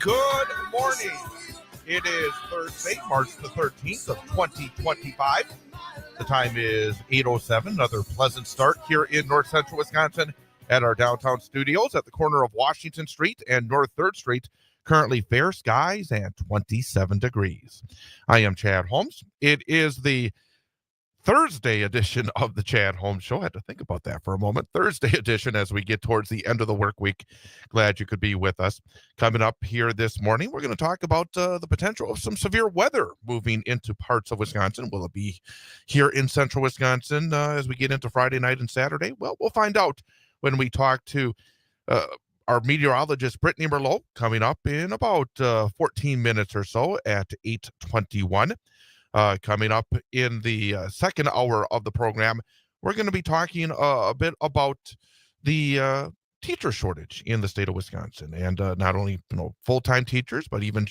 Good morning. It is Thursday, March the 13th of 2025. The time is 8:07. Another pleasant start here in north central Wisconsin at our downtown studios at the corner of Washington Street and North 3rd Street. Currently fair skies and 27 degrees. I am Chad Holmes. It is the Thursday edition of the Chad Holmes Show. I had to think about that for a moment. Thursday edition as we get towards the end of the work week. Glad you could be with us. Coming up here this morning, we're going to talk about the potential of some severe weather moving into parts of Wisconsin. Will it be here in central Wisconsin as we get into Friday night and Saturday? Well, we'll find out when we talk to our meteorologist, Brittney Merlot, coming up in about 14 minutes or so at 8:21. Coming up in the second hour of the program, we're going to be talking a bit about the teacher shortage in the state of Wisconsin, and not only full-time teachers, but even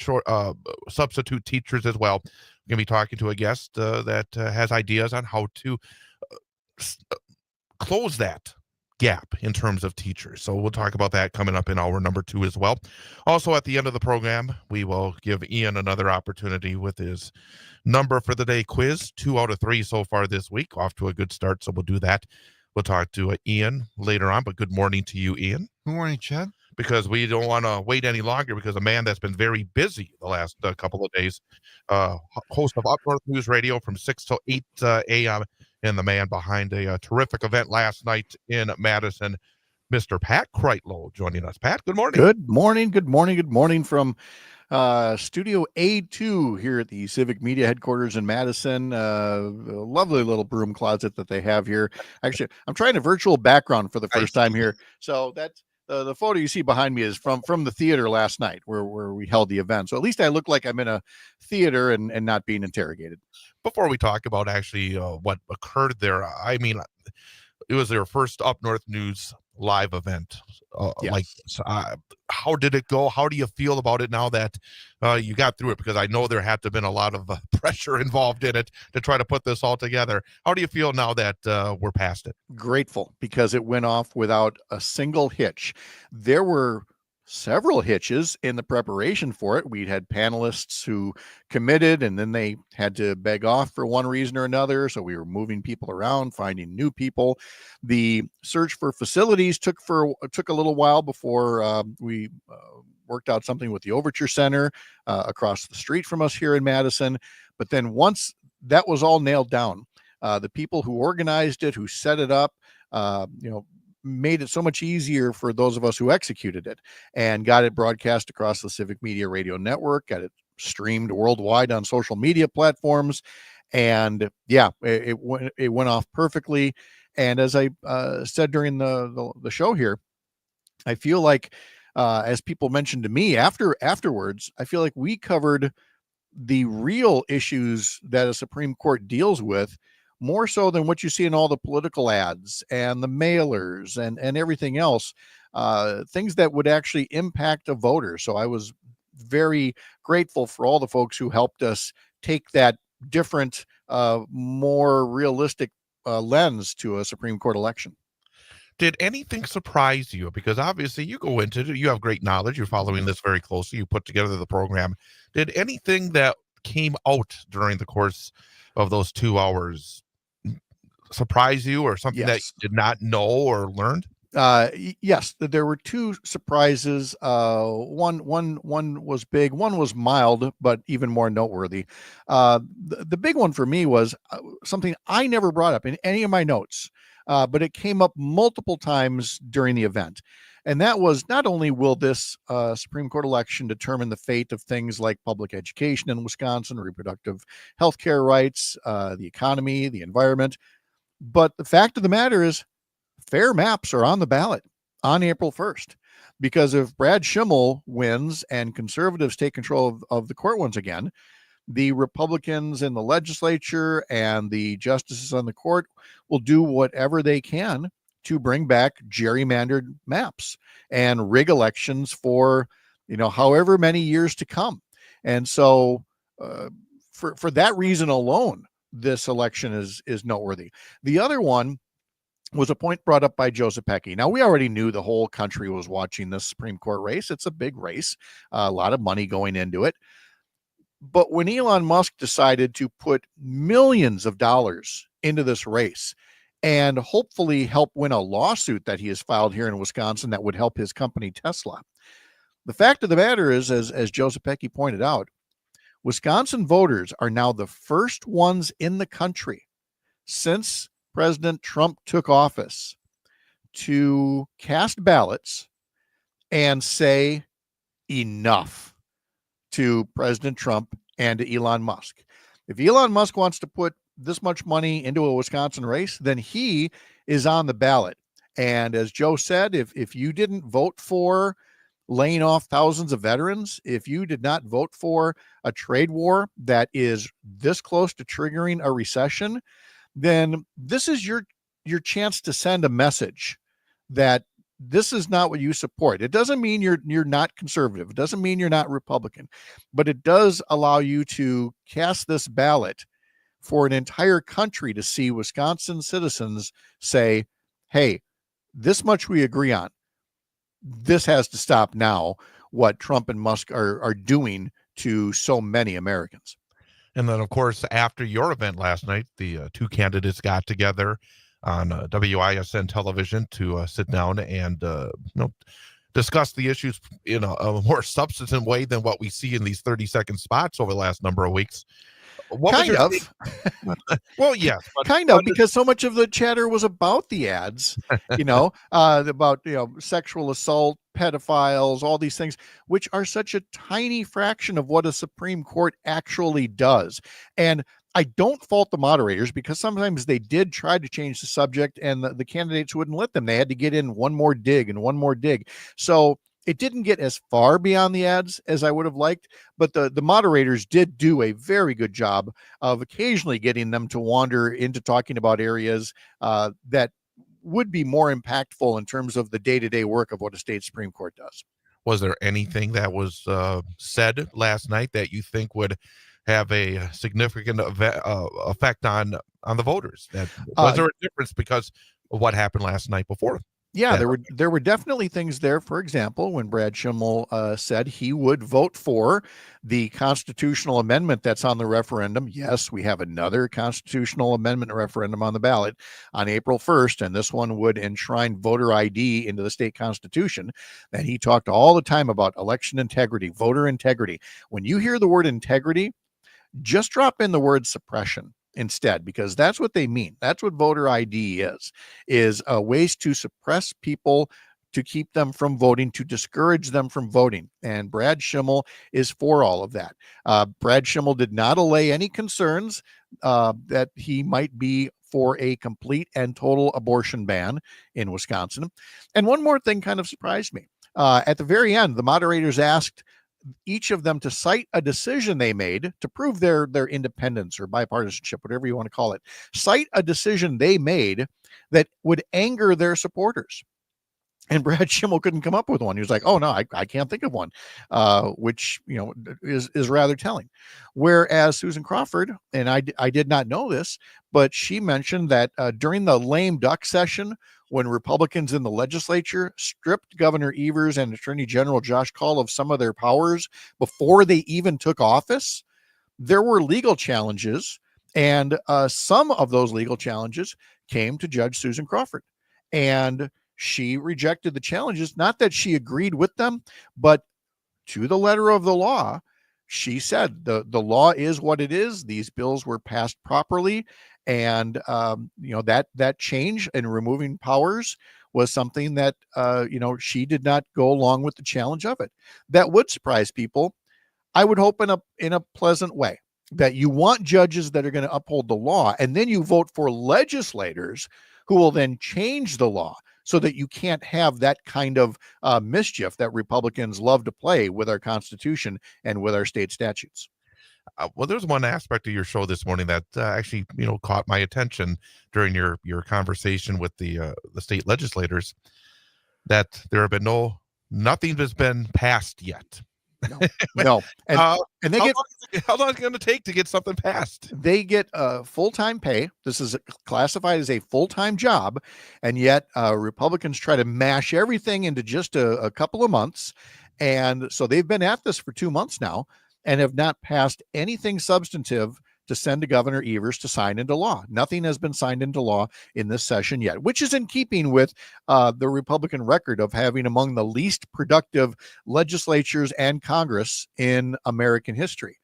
substitute teachers as well. We're going to be talking to a guest that has ideas on how to close that gap in terms of teachers. So we'll talk about that coming up in hour number 2 as well. Also, at the end of the program, we will give Ian another opportunity with his number for the day quiz. 2 out of 3 so far this week. Off to a good start, so we'll do that. We'll talk to Ian later on, but good morning to you, Ian. Good morning, Chad. Because we don't want to wait any longer, because a man that's been very busy the last couple of days, host of Up North News Radio from 6 till 8 a.m., and the man behind a terrific event last night in Madison, Mr. Pat Kreitlow, joining us. Pat, good morning. Good morning. Good morning. Good morning from Studio A2 here at the Civic Media headquarters in Madison. A lovely little broom closet that they have here. Actually, I'm trying a virtual background for the first time here. So that's the photo you see behind me is from the theater last night where we held the event. So at least I look like I'm in a theater and not being interrogated. Before we talk about actually what occurred there, I mean, it was their first Up North News live event. Yes. Like, how did it go? How do you feel about it now that you got through it? Because I know there had to have been a lot of pressure involved in it to try to put this all together. How do you feel now that we're past it? Grateful, because it went off without a single hitch. There were several hitches in the preparation for it. We'd had panelists who committed and then they had to beg off for one reason or another. So we were moving people around, finding new people. The search for facilities took a little while before we worked out something with the Overture Center across the street from us here in Madison. But then once that was all nailed down, the people who organized it, who set it up, made it so much easier for those of us who executed it and got it broadcast across the Civic Media Radio Network, got it streamed worldwide on social media platforms. And yeah, it went off perfectly. And as I said during the show here, I feel like, as people mentioned to me afterwards, I feel like we covered the real issues that a Supreme Court deals with more so than what you see in all the political ads and the mailers and everything else, things that would actually impact a voter. So I was very grateful for all the folks who helped us take that different, more realistic lens to a Supreme Court election. Did anything surprise you? Because obviously you go into it, you have great knowledge, you're following this very closely, you put together the program. Did anything that came out during the course of those 2 hours surprise you, or something that you did not know or learned? Yes, there were two surprises. One was big, one was mild, but even more noteworthy. The big one for me was something I never brought up in any of my notes, but it came up multiple times during the event. And that was, not only will this Supreme Court election determine the fate of things like public education in Wisconsin, reproductive health care rights, the economy, the environment, but the fact of the matter is, fair maps are on the ballot on April 1st. Because if Brad Schimmel wins and conservatives take control of the court once again, the Republicans in the legislature and the justices on the court will do whatever they can to bring back gerrymandered maps and rig elections for, however many years to come. And so for that reason alone, this election is noteworthy. The other one was a point brought up by Joe Zepecki. Now, we already knew the whole country was watching this Supreme Court race. It's a big race, a lot of money going into it. But when Elon Musk decided to put millions of dollars into this race and hopefully help win a lawsuit that he has filed here in Wisconsin that would help his company Tesla, the fact of the matter is, as Joe Zepecki pointed out, Wisconsin voters are now the first ones in the country since President Trump took office to cast ballots and say enough to President Trump and to Elon Musk. If Elon Musk wants to put this much money into a Wisconsin race, then he is on the ballot. And as Joe said, if you didn't vote for laying off thousands of veterans, if you did not vote for a trade war that is this close to triggering a recession, then this is your chance to send a message that this is not what you support. It doesn't mean you're not conservative. It doesn't mean you're not Republican, but it does allow you to cast this ballot for an entire country to see Wisconsin citizens say, hey, this much we agree on. This has to stop now, what Trump and Musk are doing to so many Americans. And then, of course, after your event last night, the two candidates got together on WISN television to sit down and discuss the issues in a more substantive way than what we see in these 30-second spots over the last number of weeks. Kind of. Well, yes. Kind of, because so much of the chatter was about the ads, about sexual assault, pedophiles, all these things, which are such a tiny fraction of what a Supreme Court actually does. And I don't fault the moderators, because sometimes they did try to change the subject and the candidates wouldn't let them. They had to get in one more dig and one more dig. So it didn't get as far beyond the ads as I would have liked, but the moderators did do a very good job of occasionally getting them to wander into talking about areas that would be more impactful in terms of the day-to-day work of what a state Supreme Court does. Was there anything that was said last night that you think would have a significant effect on the voters? Was there a difference because of what happened last night before? Yeah, there were definitely things there. For example, when Brad Schimmel said he would vote for the constitutional amendment that's on the referendum. Yes, we have another constitutional amendment referendum on the ballot on April 1st, and this one would enshrine voter ID into the state constitution. And he talked all the time about election integrity, voter integrity. When you hear the word integrity, just drop in the word suppression instead, because that's what they mean. That's what voter ID is ways to suppress people, to keep them from voting, to discourage them from voting. And Brad Schimmel is for all of that. Brad Schimmel did not allay any concerns that he might be for a complete and total abortion ban in Wisconsin. And one more thing kind of surprised me. At the very end, the moderators asked each of them to cite a decision they made to prove their independence or bipartisanship, whatever you want to call it. Cite a decision they made that would anger their supporters. And Brad Schimmel couldn't come up with one. He was like, oh, no, I can't think of one, which, is rather telling. Whereas Susan Crawford, and I did not know this, but she mentioned that during the lame duck session, when Republicans in the legislature stripped Governor Evers and Attorney General Josh Kaul of some of their powers before they even took office, there were legal challenges, and some of those legal challenges came to Judge Susan Crawford. And she rejected the challenges. Not that she agreed with them, but to the letter of the law, she said the law is what it is. These bills were passed properly, and that change in removing powers was something that she did not go along with the challenge of it. That would surprise people. I would hope in a pleasant way, that you want judges that are going to uphold the law, and then you vote for legislators who will then change the law so that you can't have that kind of mischief that Republicans love to play with our Constitution and with our state statutes. Well, there's one aspect of your show this morning that actually, caught my attention during your conversation with the state legislators, that there have been nothing has been passed yet. No. And they how long is it going to take to get something passed? They get full-time pay. This is classified as a full-time job, and yet Republicans try to mash everything into just a couple of months. And so they've been at this for 2 months now and have not passed anything substantive to send to Governor Evers to sign into law. Nothing has been signed into law in this session yet, which is in keeping with the Republican record of having among the least productive legislatures and Congress in American history.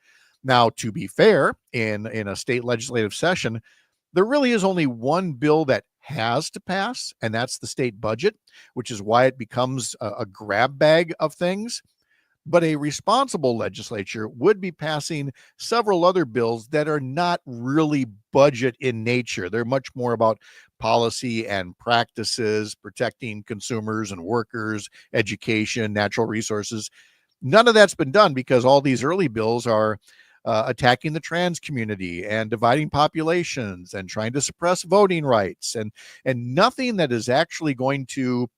Now, to be fair, in a state legislative session, there really is only one bill that has to pass, and that's the state budget, which is why it becomes a grab bag of things. But a responsible legislature would be passing several other bills that are not really budget in nature. They're much more about policy and practices, protecting consumers and workers, education, natural resources. None of that's been done because all these early bills are attacking the trans community and dividing populations and trying to suppress voting rights, and nothing that is actually going to,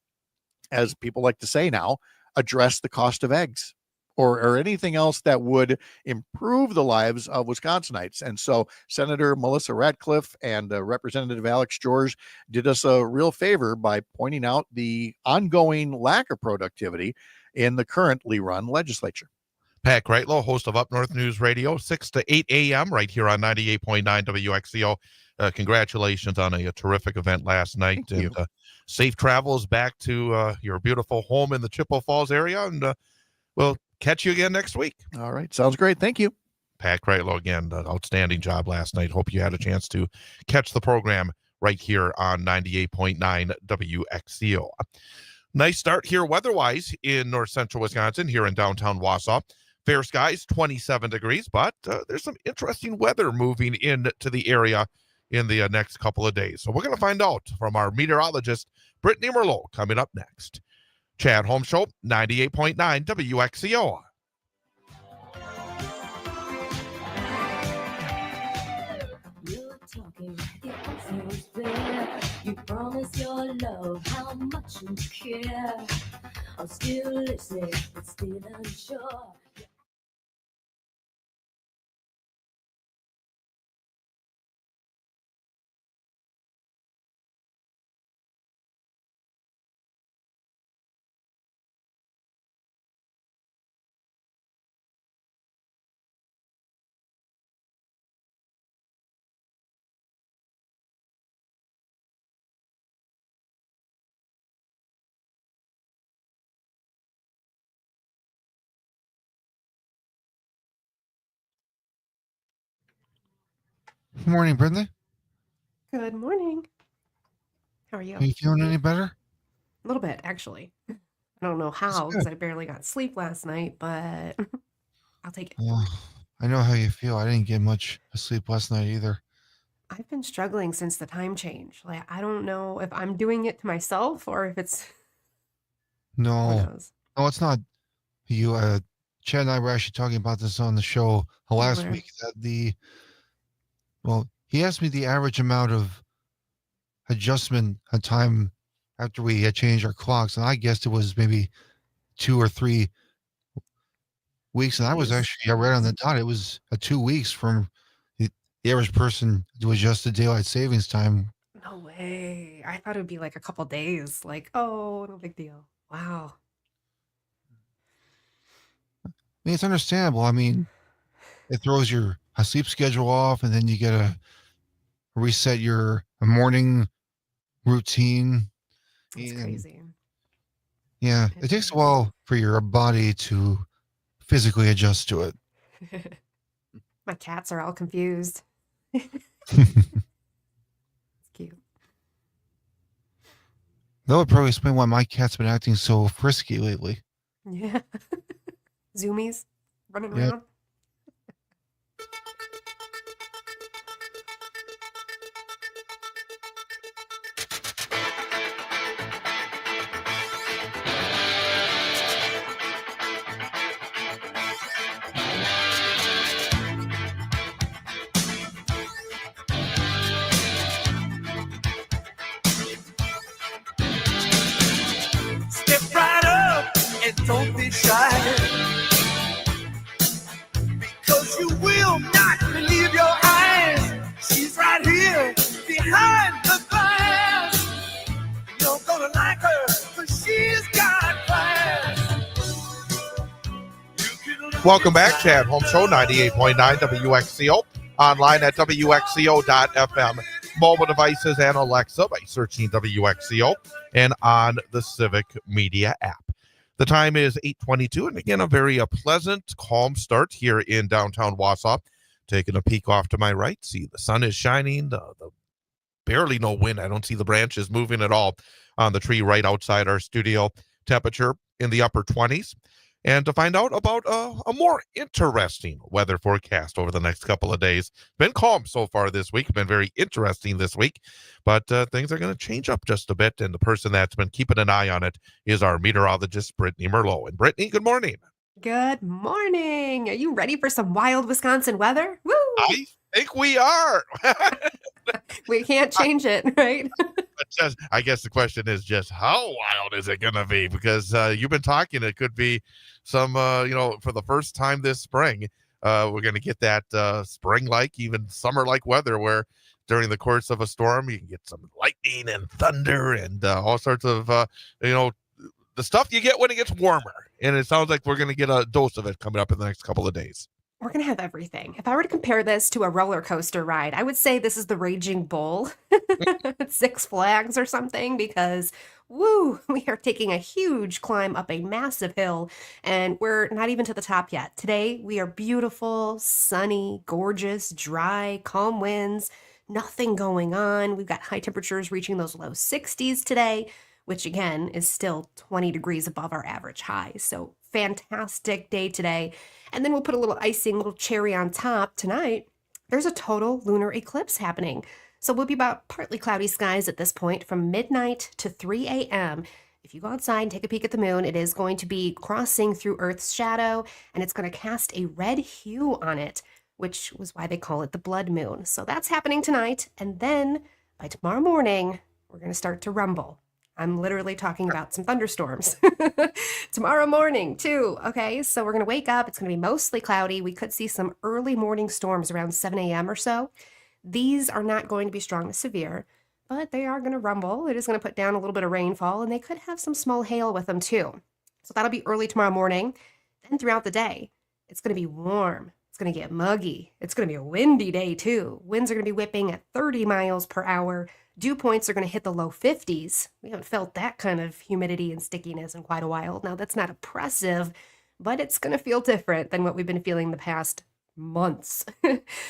as people like to say now, address the cost of eggs or anything else that would improve the lives of Wisconsinites. And so Senator Melissa Ratcliffe and Representative Alex George did us a real favor by pointing out the ongoing lack of productivity in the currently run legislature. Pat Kreitlow, host of Up North News Radio, 6 to 8 a.m. right here on 98.9 WXCO. Congratulations on a terrific event last night. Thank you. And safe travels back to your beautiful home in the Chippewa Falls area. And we'll catch you again next week. All right. Sounds great. Thank you. Pat Kreitlow, again, outstanding job last night. Hope you had a chance to catch the program right here on 98.9 WXCO. Nice start here weather-wise in north central Wisconsin, here in downtown Wausau. Fair skies, 27 degrees, but there's some interesting weather moving into the area in the next couple of days. So we're going to find out from our meteorologist, Brittney Merlot, coming up next. Chad Holmes Show, 98.9 WXCO. You're talking, the answer is there. You promise your love, how much you care. I'm still listening, but still unsure. Good morning, Brittney. Good morning. How are you? Are you feeling any better? A little bit, actually. I don't know how because I barely got sleep last night, but I'll take it. Well, I know how you feel. I didn't get much sleep last night either. I've been struggling since the time change. Like, I don't know if I'm doing it to myself or if it's who No, knows. no, it's not you. Chad and I were actually talking about this on the show last were. week. He asked me the average amount of adjustment time after we had changed our clocks, and I guessed it was maybe 2 or 3 weeks, and I was actually right on the dot. It was 2 weeks from the average person to adjust to daylight savings time. No way. I thought it would be like a couple days. Like, oh, no big deal. Wow. I mean, it's understandable. I mean, it throws your sleep schedule off, and then you get to reset your morning routine. It's And crazy. yeah, It it takes a is. while for your body to physically adjust to it. My cats are all confused. It's cute. That would probably explain why my cat's been acting so frisky lately. Yeah. Zoomies running Yeah. around. Step right up and don't be shy, because you will not believe your eyes. She's right here behind the glass. You're gonna like her, because she's got class. Welcome back, Chad Holmes Show, 98.9 WXCO. Online at WXCO.FM. Mobile devices and Alexa by searching WXCO and on the Civic Media app. The time is 8:22, and again, a very pleasant, calm start here in downtown Wausau. Taking a peek off to my right, see the sun is shining, the barely no wind. I don't see the branches moving at all on the tree right outside our studio. Temperature in the upper 20s. And to find out about a more interesting weather forecast over the next couple of days. Been calm so far this week. Been very interesting this week. But things are going to change up just a bit. And the person that's been keeping an eye on it is our meteorologist, Brittney Merlot. And Brittney, good morning. Good morning. Are you ready for some wild Wisconsin weather? Woo! I think we are. We can't change it, right? Just, I guess the question is just how wild is it going to be? Because you've been talking, it could be some, for the first time this spring, we're going to get that spring-like, even summer-like weather where during the course of a storm, you can get some lightning and thunder and all sorts of, the stuff you get when it gets warmer. And it sounds like we're going to get a dose of it coming up in the next couple of days. We're going to have everything. If I were to compare this to a roller coaster ride, I would say this is the Raging Bull at Six Flags or something, because, woo, we are taking a huge climb up a massive hill, and we're not even to the top yet. Today, we are beautiful, sunny, gorgeous, dry, calm winds, nothing going on. We've got high temperatures reaching those low 60s today, which again is still 20 degrees above our average high. So fantastic day today. And then we'll put a little icing, little cherry on top tonight. There's a total lunar eclipse happening. So we'll be about partly cloudy skies at this point from midnight to 3 a.m. If you go outside and take a peek at the moon, it is going to be crossing through Earth's shadow, and it's going to cast a red hue on it, which was why they call it the blood moon. So that's happening tonight. And then by tomorrow morning, we're going to start to rumble. I'm literally talking about some thunderstorms tomorrow morning too. Okay, so we're going to wake up. It's going to be mostly cloudy. We could see some early morning storms around 7 a.m. or so. These are not going to be strong to severe, but they are going to rumble. It is going to put down a little bit of rainfall, and they could have some small hail with them too. So that'll be early tomorrow morning. Then throughout the day, it's going to be warm. It's going to get muggy. It's going to be a windy day too. Winds are going to be whipping at 30 miles per hour. Dew points are going to hit the low 50s. We haven't felt that kind of humidity and stickiness in quite a while. Now, that's not oppressive, but it's going to feel different than what we've been feeling the past months.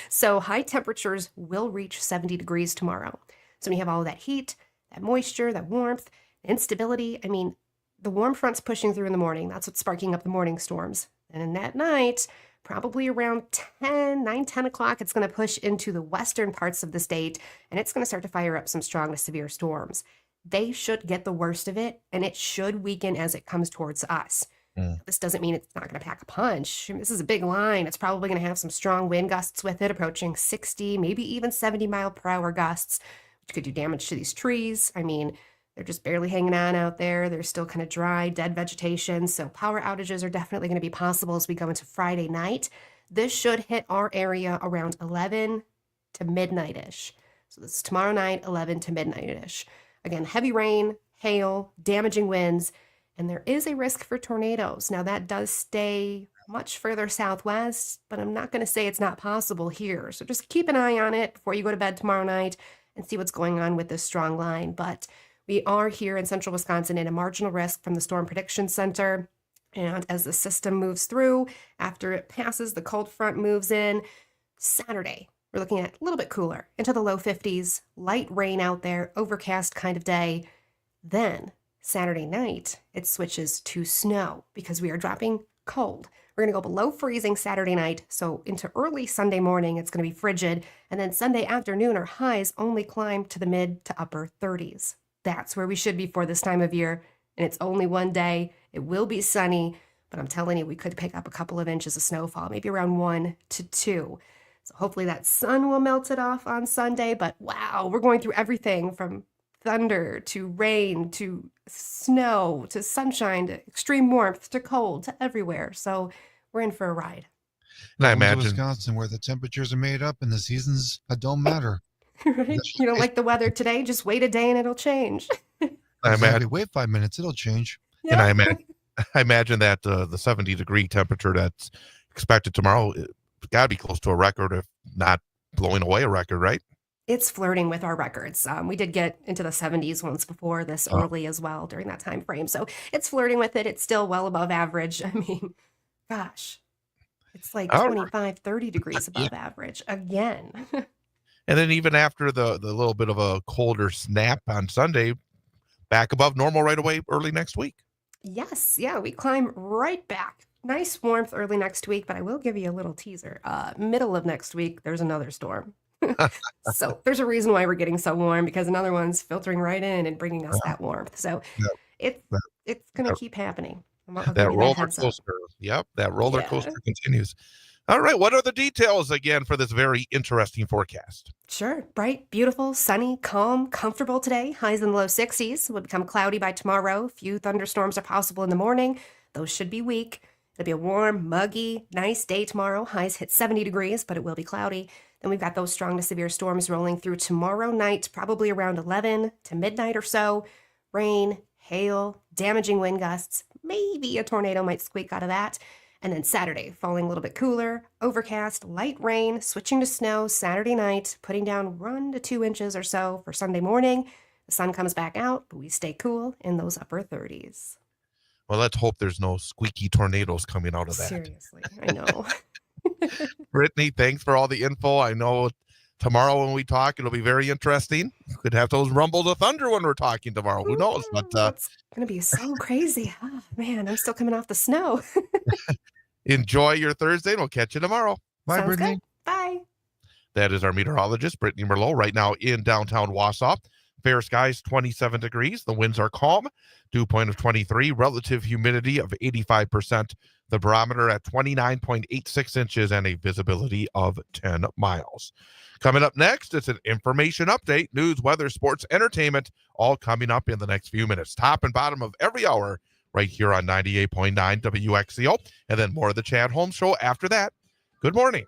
So high temperatures will reach 70 degrees tomorrow. So when you have all of that heat, that moisture, that warmth, instability, I mean, the warm front's pushing through in the morning. That's what's sparking up the morning storms. And in that night, probably around 9, 10 o'clock, it's going to push into the western parts of the state, and it's going to start to fire up some strong to severe storms. They should get the worst of it, and it should weaken as it comes towards us. This doesn't mean it's not going to pack a punch. I mean, this is a big line. It's probably going to have some strong wind gusts with it, approaching 60, maybe even 70 mile per hour gusts, which could do damage to these trees. I mean, they're just barely hanging on out there. They're still kind of dry, dead vegetation. So power outages are definitely going to be possible as we go into Friday night. This should hit our area around 11 to midnight-ish. So this is tomorrow night, 11 to midnight-ish. Again, heavy rain, hail, damaging winds, and there is a risk for tornadoes. Now, that does stay much further southwest, but I'm not going to say it's not possible here. So just keep an eye on it before you go to bed tomorrow night and see what's going on with this strong line. But We are here in central Wisconsin in a marginal risk from the Storm Prediction Center. And as the system moves through, after it passes, the cold front moves in. Saturday, we're looking at a little bit cooler, into the low 50s, light rain out there, overcast kind of day. Then Saturday night, it switches to snow because we are dropping cold. We're going to go below freezing Saturday night, so into early Sunday morning, it's going to be frigid. And then Sunday afternoon, our highs only climb to the mid to upper 30s. That's where we should be for this time of year. And it's only one day. It will be sunny, but I'm telling you, we could pick up a couple of inches of snowfall, maybe around 1 to 2. So hopefully that sun will melt it off on Sunday. But wow, we're going through everything from thunder to rain to snow to sunshine to extreme warmth to cold to everywhere. So we're in for a ride. And I Welcome to imagine Wisconsin, where the temperatures are made up and the seasons don't matter. Right? You don't like the weather today? Just wait a day and it'll change. I Exactly. imagine, Wait 5 minutes, it'll change. and I imagine that the 70-degree temperature that's expected tomorrow got to be close to a record, if not blowing away a record, right? It's flirting with our records. We did get into the 70s once before this early as well during that time frame. So it's flirting with it. It's still well above average. I mean, gosh, it's like All right. 25, 30 degrees above average again. And then even after the little bit of a colder snap on Sunday, back above normal right away early next week. Yes, yeah, we climb right back. Nice warmth early next week, but I will give you a little teaser. Middle of next week, there's another storm. So there's a reason why we're getting so warm, because another one's filtering right in and bringing us that warmth. So That- it's going to keep happening. I'll give That you roller heads up. coaster. Yep, that roller Yeah. coaster continues. All right, what are the details again for this very interesting forecast? Sure. Bright, beautiful, sunny, calm, comfortable today. Highs in the low 60s. Will become cloudy by tomorrow. Few thunderstorms are possible in the morning. Those should be weak. It'll be a warm, muggy, nice day tomorrow. Highs hit 70 degrees, but it will be cloudy. Then we've got those strong to severe storms rolling through tomorrow night, probably around 11 to midnight or so. Rain, hail, damaging wind gusts. Maybe a tornado might squeak out of that. And then Saturday, falling a little bit cooler, overcast, light rain, switching to snow Saturday night, putting down 1 to 2 inches or so for Sunday morning. The sun comes back out, but we stay cool in those upper 30s. Well, let's hope there's no squeaky tornadoes coming out of that. Seriously, I know. Brittney, thanks for all the info. I know tomorrow when we talk, it'll be very interesting. Could have those rumbles of thunder when we're talking tomorrow. Who knows? But It's going to be so crazy. Oh, man, I'm still coming off the snow. enjoy your Thursday, and we'll catch you tomorrow. Bye, Sounds Brittany. good. Bye. That is our meteorologist, Brittney Merlot, right now in downtown Wausau. Fair skies, 27 degrees. The winds are calm. Dew point of 23. Relative humidity of 85%. The barometer at 29.86 inches and a visibility of 10 miles. Coming up next, it's an information update, news, weather, sports, entertainment, all coming up in the next few minutes. Top and bottom of every hour right here on 98.9 WXCO. And then more of the Chad Holmes Show after that. Good morning.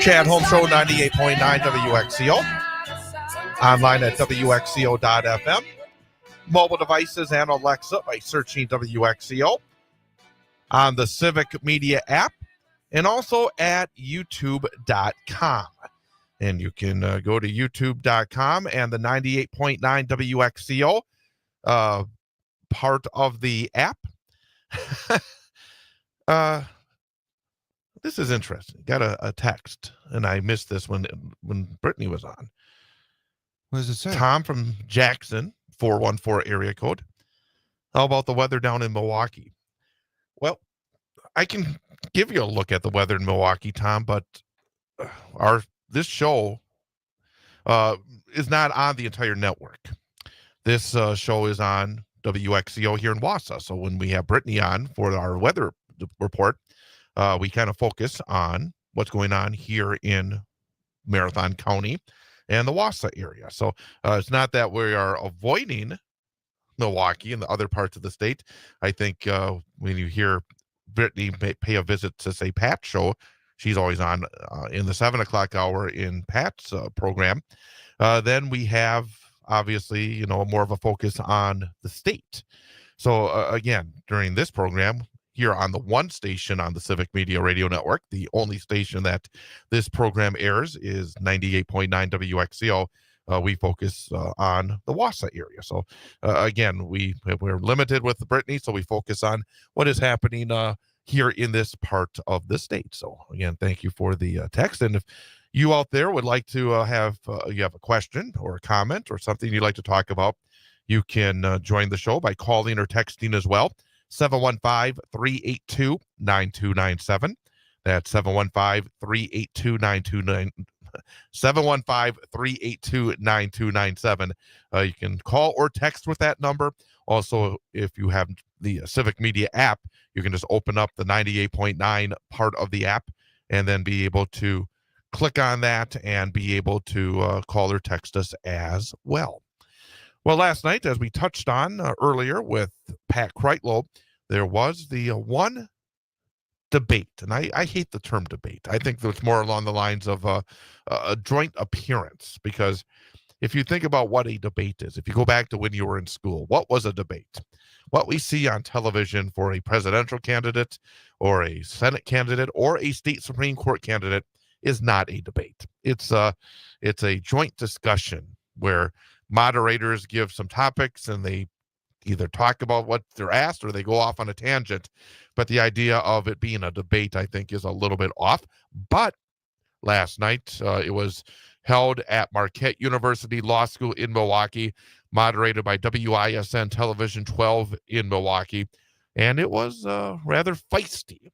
Chad Holmes Show, 98.9 WXCO. Online at WXCO.FM. Mobile devices and Alexa by searching WXCO. On the Civic Media app. And also at YouTube.com. And you can go to YouTube.com and the 98.9 WXCO part of the app. This is interesting. Got a text, and I missed this when Brittney was on. What does it say? Tom from Jackson, 414 area code. How about the weather down in Milwaukee? Well, I can give you a look at the weather in Milwaukee, Tom, but this show is not on the entire network. This show is on WXCO here in Wausau. So when we have Brittney on for our weather report, we kind of focus on what's going on here in Marathon County and the Wausau area. So it's not that we are avoiding Milwaukee and the other parts of the state. I think when you hear Brittney pay a visit to, say, Pat's show, she's always on in the 7 o'clock hour in Pat's program. Then we have, obviously, more of a focus on the state. So again, during this program, here on the one station on the Civic Media Radio Network, the only station that this program airs is 98.9 WXCO. We focus on the Wausau area. So again, we're limited with Brittney, so we focus on what is happening here in this part of the state. So again, thank you for the text. And if you out there would like to have a question or a comment or something you'd like to talk about, you can join the show by calling or texting as well. 715-382-9297. That's 715-382-9297. 715-382-9297. You can call or text with that number. Also, if you have the Civic Media app, you can just open up the 98.9 part of the app and then be able to click on that and be able to call or text us as well. Well, last night, as we touched on earlier with Pat Kreitlow, there was the one debate, and I hate the term debate. I think it's more along the lines of a joint appearance, because if you think about what a debate is, if you go back to when you were in school, what was a debate? What we see on television for a presidential candidate or a Senate candidate or a state Supreme Court candidate is not a debate. It's a joint discussion where moderators give some topics and they either talk about what they're asked or they go off on a tangent. But the idea of it being a debate, I think, is a little bit off. But last night, it was held at Marquette University Law School in Milwaukee, moderated by WISN Television 12 in Milwaukee. And it was rather feisty.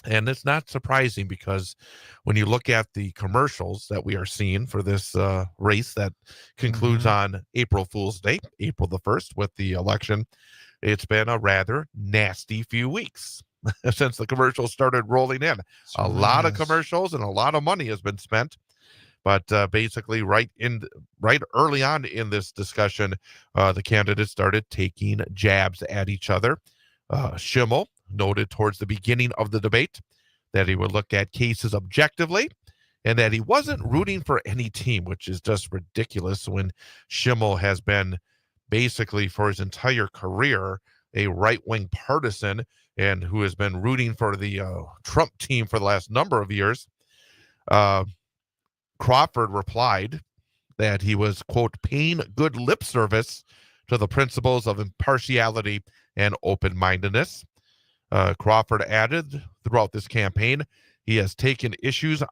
And it's not surprising, because when you look at the commercials that we are seeing for this race that concludes on April Fool's Day, April the 1st, with the election, it's been a rather nasty few weeks since the commercials started rolling in. A lot of commercials and a lot of money has been spent. But basically, right early on in this discussion, the candidates started taking jabs at each other. Schimmel noted towards the beginning of the debate that he would look at cases objectively and that he wasn't rooting for any team, which is just ridiculous when Schimmel has been basically for his entire career a right-wing partisan and who has been rooting for the Trump team for the last number of years. Crawford replied that he was, quote, paying good lip service to the principles of impartiality and open-mindedness. Crawford added throughout this campaign, he has taken issues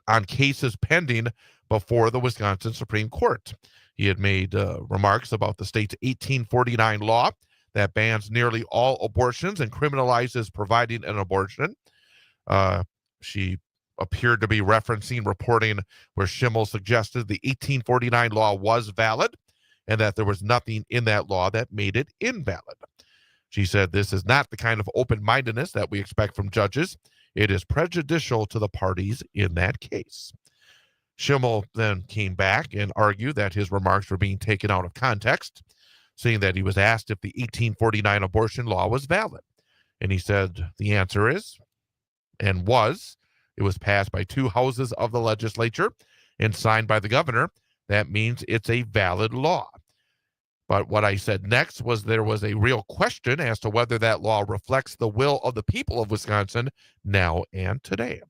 on cases pending before the Wisconsin Supreme Court. He had made remarks about the state's 1849 law that bans nearly all abortions and criminalizes providing an abortion. She appeared to be referencing reporting where Schimmel suggested the 1849 law was valid and that there was nothing in that law that made it invalid. She said, this is not the kind of open-mindedness that we expect from judges. It is prejudicial to the parties in that case. Schimmel then came back and argued that his remarks were being taken out of context, saying that he was asked if the 1849 abortion law was valid. And he said the answer is, and was, It was passed by 2 houses of the legislature and signed by the governor. That means it's a valid law. But what I said next was there was a real question as to whether that law reflects the will of the people of Wisconsin now and today.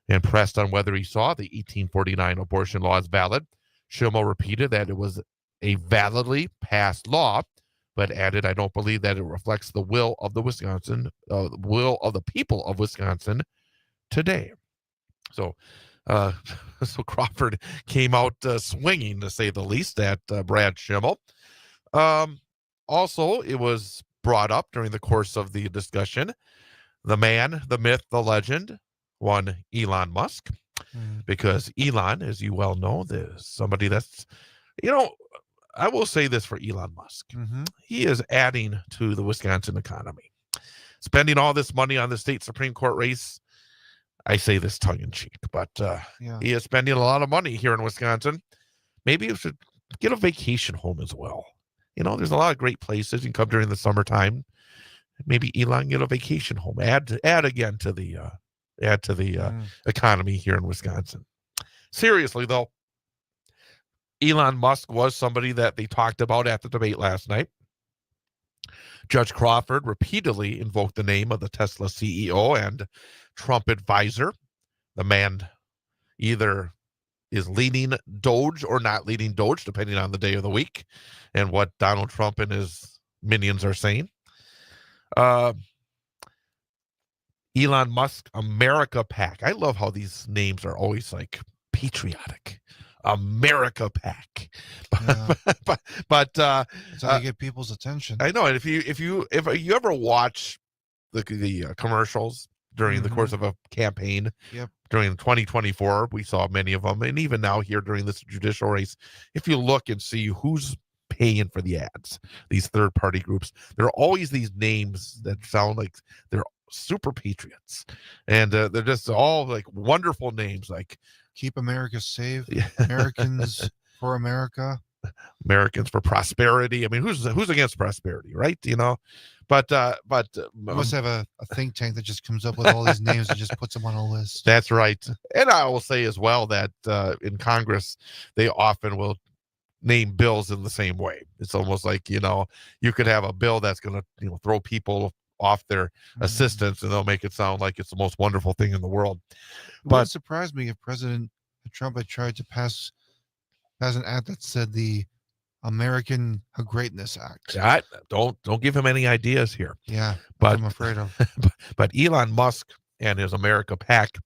And pressed on whether he saw the 1849 abortion law as valid, Schimmel repeated that it was a validly passed law, but added, I don't believe that it reflects the will of the will of the people of Wisconsin today. So, so Crawford came out swinging, to say the least, at Brad Schimmel. Also, it was brought up during the course of the discussion, the man, the myth, the legend, one Elon Musk, because Elon, as you well know, is somebody that's, I will say this for Elon Musk. He is adding to the Wisconsin economy. Spending all this money on the state Supreme Court race, I say this tongue in cheek, but he is spending a lot of money here in Wisconsin. Maybe you should get a vacation home as well. There's a lot of great places. You can come during the summertime. Maybe Elon get a vacation home. Add again to the economy here in Wisconsin. Seriously, though, Elon Musk was somebody that they talked about at the debate last night. Judge Crawford repeatedly invoked the name of the Tesla CEO and Trump advisor. The man either is leading Doge or not leading Doge, depending on the day of the week and what Donald Trump and his minions are saying. Elon Musk America PAC. I love how these names are always like patriotic. America PAC. Yeah. but That's how you get people's attention. I know. And if you ever watch the commercials during the course of a campaign, during 2024, we saw many of them, and even now here during this judicial race, if you look and see who's paying for the ads, these third-party groups, there are always these names that sound like they're super patriots, and they're just all like wonderful names, like Keep America Safe, Americans for America, Americans for Prosperity. I mean, who's against prosperity, right? But you must have a think tank that just comes up with all these names and just puts them on a list. That's right. And I will say as well that in Congress, they often will name bills in the same way. It's almost like, you could have a bill that's going to, throw people off their assistance, and they'll make it sound like it's the most wonderful thing in the world. It wouldn't surprise me if President Trump had tried to pass an act that said the American Greatness Act. Don't give him any ideas here. Yeah, but I'm afraid of. But Elon Musk and his America PAC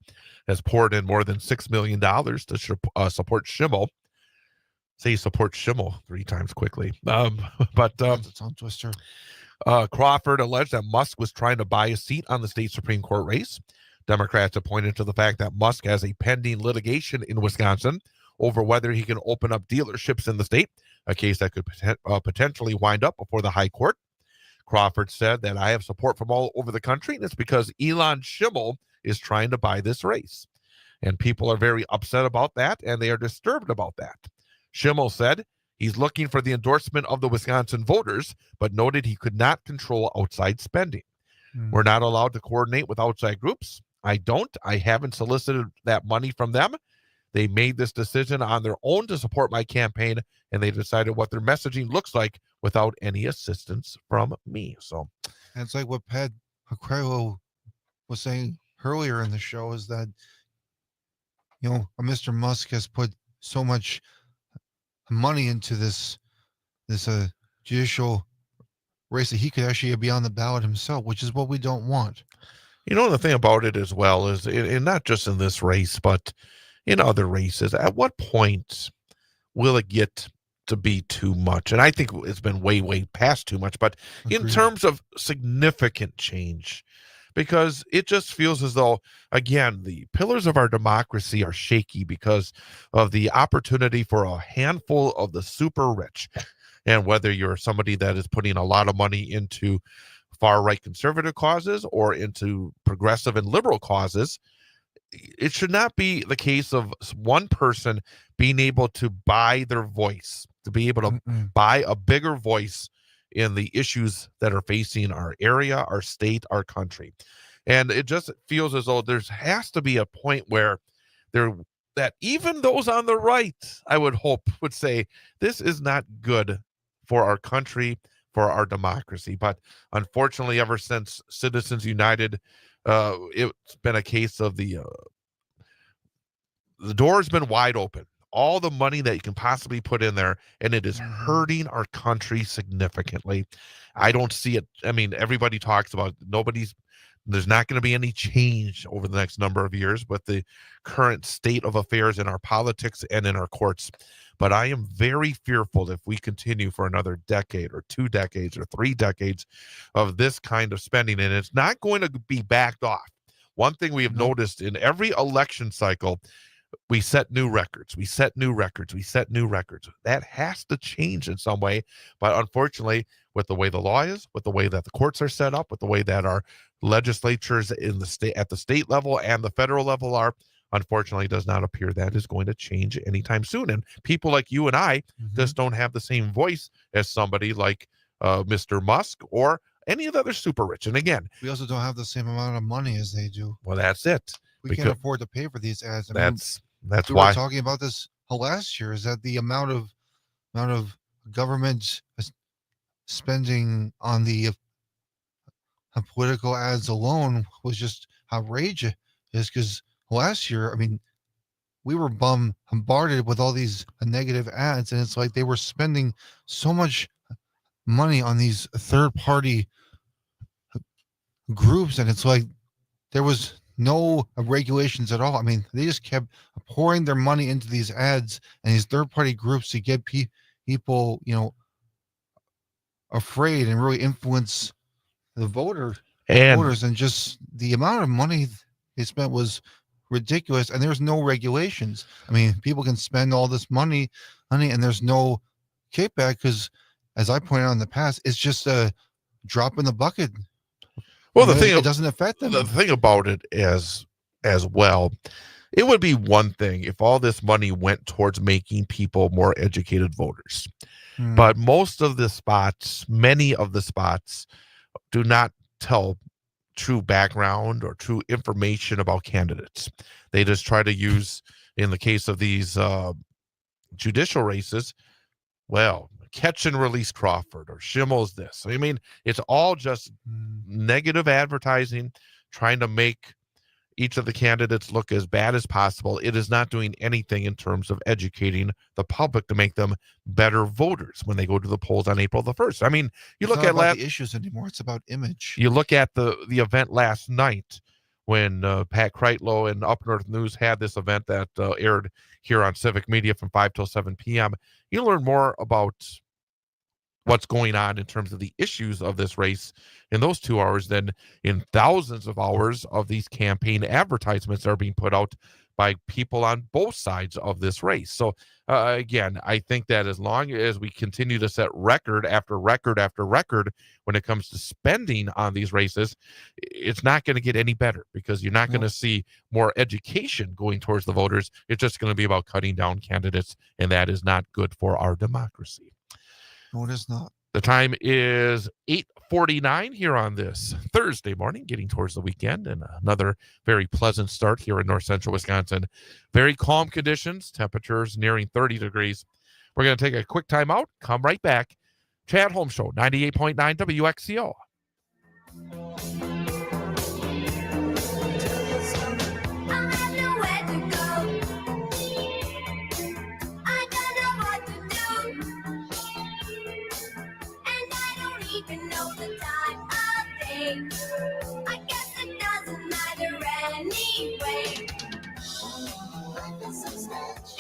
has poured in more than $6 million to support Schimmel. Say support Schimmel 3 times quickly. But That's a tongue twister. Crawford alleged that Musk was trying to buy a seat on the state Supreme Court race. Democrats have pointed to the fact that Musk has a pending litigation in Wisconsin over whether he can open up dealerships in the state, a case that could potentially wind up before the high court. Crawford said that I have support from all over the country, and it's because Elon Schimmel is trying to buy this race. And people are very upset about that, and they are disturbed about that. Schimmel said he's looking for the endorsement of the Wisconsin voters, but noted he could not control outside spending. We're not allowed to coordinate with outside groups. I haven't solicited that money from them. They made this decision on their own to support my campaign, and they decided what their messaging looks like without any assistance from me. So, and it's like what Pat Kreitlow was saying earlier in the show, is that, Mr. Musk has put so much money into this judicial race that he could actually be on the ballot himself, which is what we don't want. The thing about it as well is, and not just in this race, but in other races, at what point will it get to be too much? And I think it's been way, way past too much, but Agreed. In terms of significant change, because it just feels as though, again, the pillars of our democracy are shaky because of the opportunity for a handful of the super rich. And whether you're somebody that is putting a lot of money into far-right conservative causes or into progressive and liberal causes, it should not be the case of one person being able to buy their voice, to be able to buy a bigger voice in the issues that are facing our area, our state, our country. And it just feels as though has to be a point where there that even those on the right, I would hope, would say this is not good for our country, for our democracy. But unfortunately, ever since Citizens United, it's been a case of the door's been wide open. All the money that you can possibly put in there, and it is hurting our country significantly. I don't see it. I mean, everybody talks about there's not going to be any change over the next number of years with the current state of affairs in our politics and in our courts. But I am very fearful if we continue for another decade or 2 decades or 3 decades of this kind of spending, and it's not going to be backed off. One thing we have noticed in every election cycle, we set new records. We set new records. We set new records. That has to change in some way. But unfortunately, with the way the law is, with the way that the courts are set up, with the way that our legislatures in the state at the state level and the federal level are, unfortunately, does not appear that is going to change anytime soon. And people like you and I just don't have the same voice as somebody like Mr. Musk or any of the other super rich. And again, we also don't have the same amount of money as they do. Well, that's it. We can't afford to pay for these ads. That's we why were talking about this last year. Is that the amount of government spending on the political ads alone was just outrageous? Because last year, I mean, we were bombarded with all these negative ads, and it's like they were spending so much money on these third-party groups, and it's like there was no regulations at all. I mean, they just kept pouring their money into these ads and these third-party groups to get people, afraid and really influence the voters. And just the amount of money they spent was ridiculous, and there's no regulations. I mean, people can spend all this money, and there's no kickback because, as I pointed out in the past, it's just a drop in the bucket. Well, it doesn't affect them. The thing about it as well, it would be one thing if all this money went towards making people more educated voters. But many of the spots do not tell true background or true information about candidates. They just try to use, in the case of these judicial races, well, catch and release Crawford or Schimmel's this. I mean, it's all just negative advertising, trying to make each of the candidates look as bad as possible. It is not doing anything in terms of educating the public to make them better voters when they go to the polls on April the 1st. I mean, it's look at the issues anymore. It's about image. You look at the event last night when Pat Kreitlow and Up North News had this event that aired here on Civic Media from 5 till 7 p.m. You learn more about what's going on in terms of the issues of this race in those 2 hours than in thousands of hours of these campaign advertisements that are being put out by people on both sides of this race. So again, I think that as long as we continue to set record after record after record when it comes to spending on these races, it's not going to get any better because you're not going to see more education going towards the voters. It's just going to be about cutting down candidates, and that is not good for our democracy. No, it is not. The time is 8:49 here on this Thursday morning, getting towards the weekend, and another very pleasant start here in north central Wisconsin. Very calm conditions, temperatures nearing 30 degrees. We're going to take a quick time out, come right back. Chad Holmes Show, 98.9 WXCO. Even know the time of day. I guess it doesn't matter anyway. Life is so strange.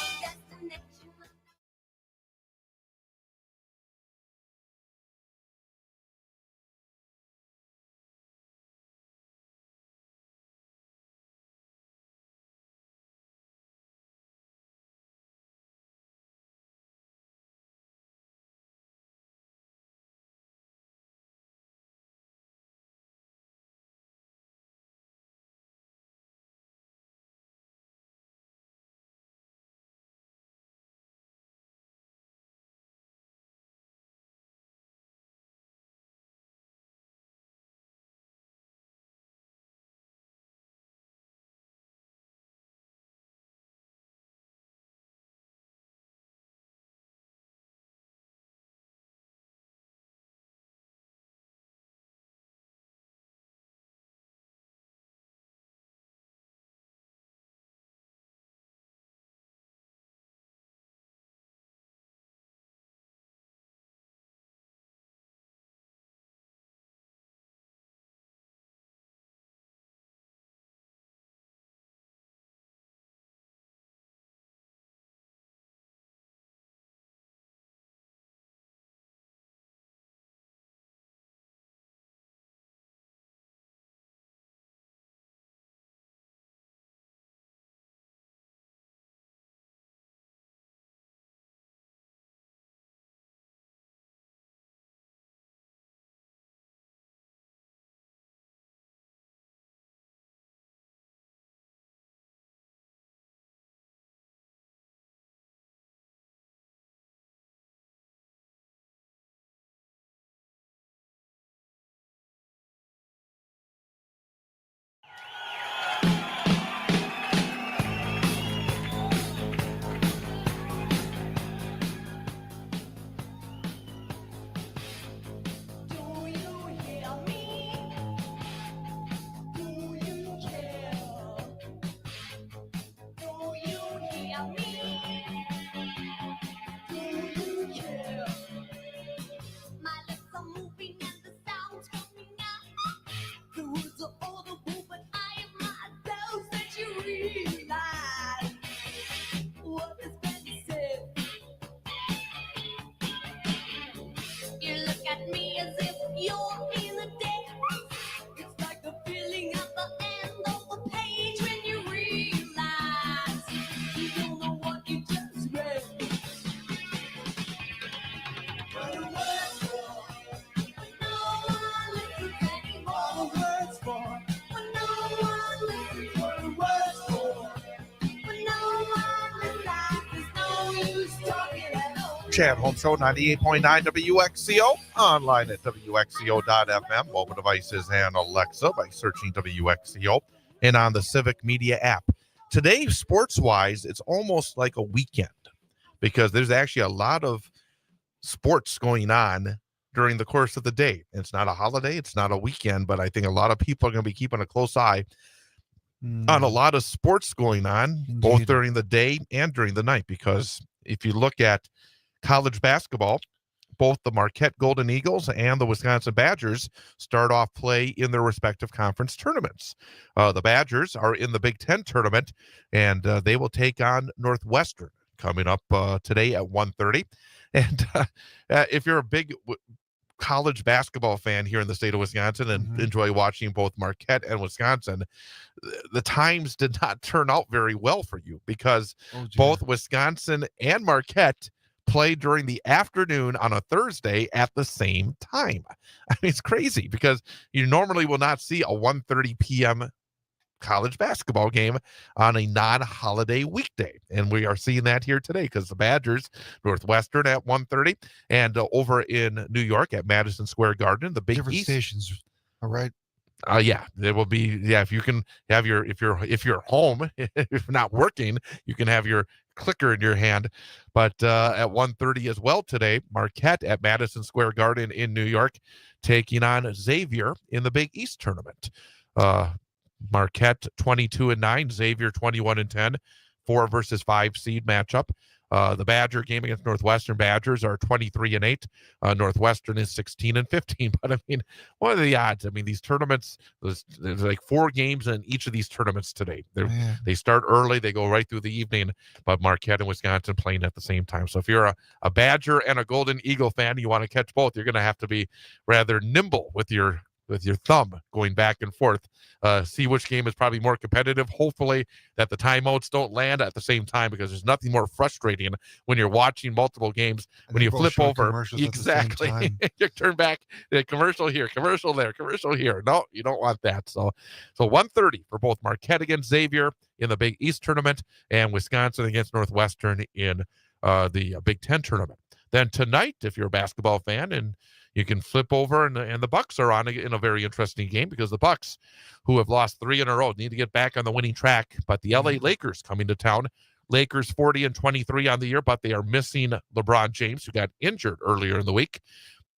Chad Holmes Show, 98.9 WXCO, online at WXCO.FM, mobile devices and Alexa by searching WXCO, and on the Civic Media app. Today, sports-wise, it's almost like a weekend because there's actually a lot of sports going on during the course of the day. It's not a holiday, it's not a weekend, but I think a lot of people are going to be keeping a close eye on a lot of sports going on, both Indeed. during the day and during the night, because if you look at college basketball, both the Marquette Golden Eagles and the Wisconsin Badgers start off play in their respective conference tournaments. The Badgers are in the Big Ten tournament, and they will take on Northwestern coming up today at 1:30. And if you're a big college basketball fan here in the state of Wisconsin and enjoy watching both Marquette and Wisconsin, the times did not turn out very well for you because both Wisconsin and Marquette play during the afternoon on a Thursday at the same time. I mean, it's crazy because you normally will not see a 1:30 p.m. college basketball game on a non-holiday weekday, and we are seeing that here today because the Badgers, Northwestern at 1:30, and over in New York at Madison Square Garden, the Big Different East stations. All right. Yeah, there will be. Yeah, if you can have your, if you're home, if not working, you can have your clicker in your hand. But at 1:30 as well today, Marquette at Madison Square Garden in New York, taking on Xavier in the Big East tournament. Marquette 22-9, Xavier 21-10, 4 versus 5 seed matchup. The Badger game against Northwestern, Badgers are 23-8. Northwestern is 16-15. But I mean, what are the odds? I mean, these tournaments, there's like 4 games in each of these tournaments today. They start early, they go right through the evening, but Marquette and Wisconsin playing at the same time. So if you're a Badger and a Golden Eagle fan, you want to catch both, you're going to have to be rather nimble with your thumb going back and forth, see which game is probably more competitive. Hopefully that the timeouts don't land at the same time, because there's nothing more frustrating when you're watching multiple games when you flip over. Exactly. You turn back, the commercial here, commercial there, commercial here. No, you don't want that. So 1:30 for both Marquette against Xavier in the Big East tournament and Wisconsin against Northwestern in the Big Ten tournament. Then tonight, if you're a basketball fan, and you can flip over, and the Bucks are on in a very interesting game, because the Bucks, who have lost 3 in a row, need to get back on the winning track. But the LA Lakers coming to town. Lakers 40-23 on the year, but they are missing LeBron James, who got injured earlier in the week.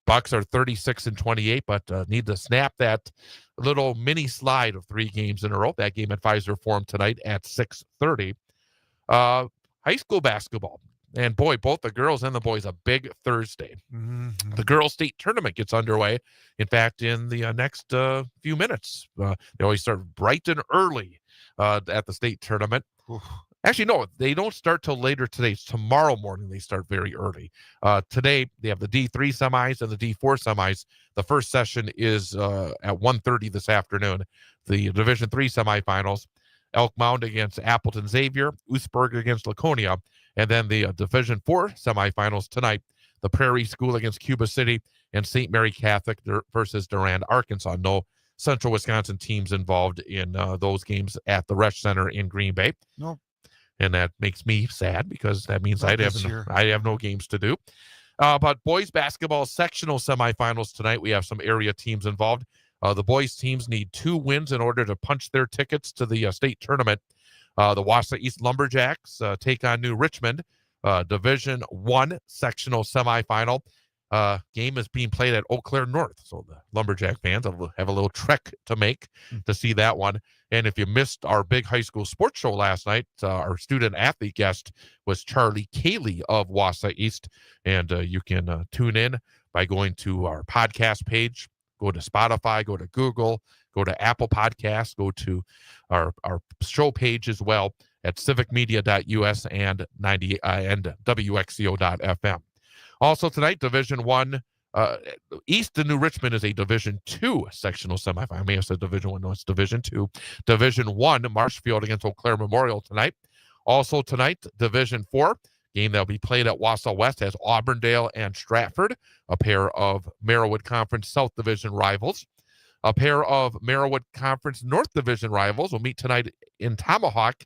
Bucks are 36-28, but need to snap that little mini slide of 3 games in a row. That game at Pfizer Forum tonight at 6:30. High school basketball. And boy, both the girls and the boys, a big Thursday. The girls' state tournament gets underway. In fact, in the next few minutes, they always start bright and early at the state tournament. Actually, no, they don't start till later today. It's tomorrow morning they start very early. Today, they have the D3 semis and the D4 semis. The first session is at 1:30 this afternoon. The Division III semifinals, Elk Mound against Appleton Xavier, Oostburg against Laconia. And then the Division IV semifinals tonight, the Prairie School against Cuba City, and St. Mary Catholic versus Durand, Arkansas. No Central Wisconsin teams involved in those games at the Resch Center in Green Bay. Nope. And that makes me sad, because that means I have no games to do. But boys basketball sectional semifinals tonight, we have some area teams involved. The boys teams need 2 wins in order to punch their tickets to the state tournament. The Wausau East Lumberjacks take on New Richmond. Division I sectional semifinal. Game is being played at Eau Claire North. So the Lumberjack fans have a little trek to make to see that one. And if you missed our big high school sports show last night, our student athlete guest was Charlie Cayley of Wausau East. And you can tune in by going to our podcast page. Go to Spotify, go to Google, go to Apple Podcasts, go to our show page as well at civicmedia.us and WXCO.FM. Also tonight, Division I, East of New Richmond is a Division II sectional semifinal. I may have said Division I. No, it's Division II. Division I, Marshfield against Eau Claire Memorial tonight. Also tonight, Division IV. Game that will be played at Wausau West has Auburndale and Stratford, a pair of Merriwood Conference South Division rivals. A pair of Merriwood Conference North Division rivals will meet tonight in Tomahawk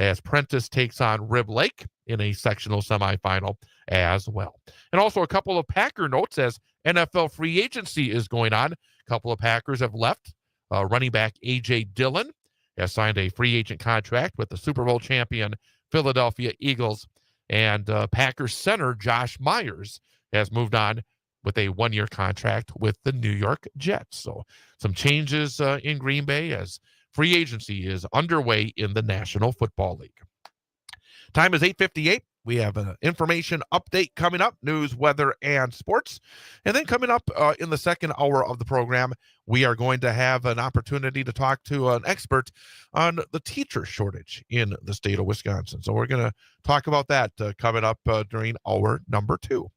as Prentice takes on Rib Lake, in a sectional semifinal as well. And also a couple of Packer notes as NFL free agency is going on. A couple of Packers have left. Running back A.J. Dillon has signed a free agent contract with the Super Bowl champion Philadelphia Eagles. And Packers center Josh Myers has moved on with a one-year contract with the New York Jets. So some changes in Green Bay as free agency is underway in the National Football League. Time is 8:58. We have an information update coming up, news, weather, and sports. And then coming up in the second hour of the program, we are going to have an opportunity to talk to an expert on the teacher shortage in the state of Wisconsin. So we're going to talk about that coming up during hour number 2.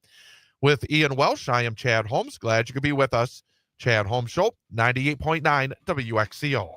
With Ian Welsh, I am Chad Holmes. Glad you could be with us. Chad Holmes Show, 98.9 WXCO.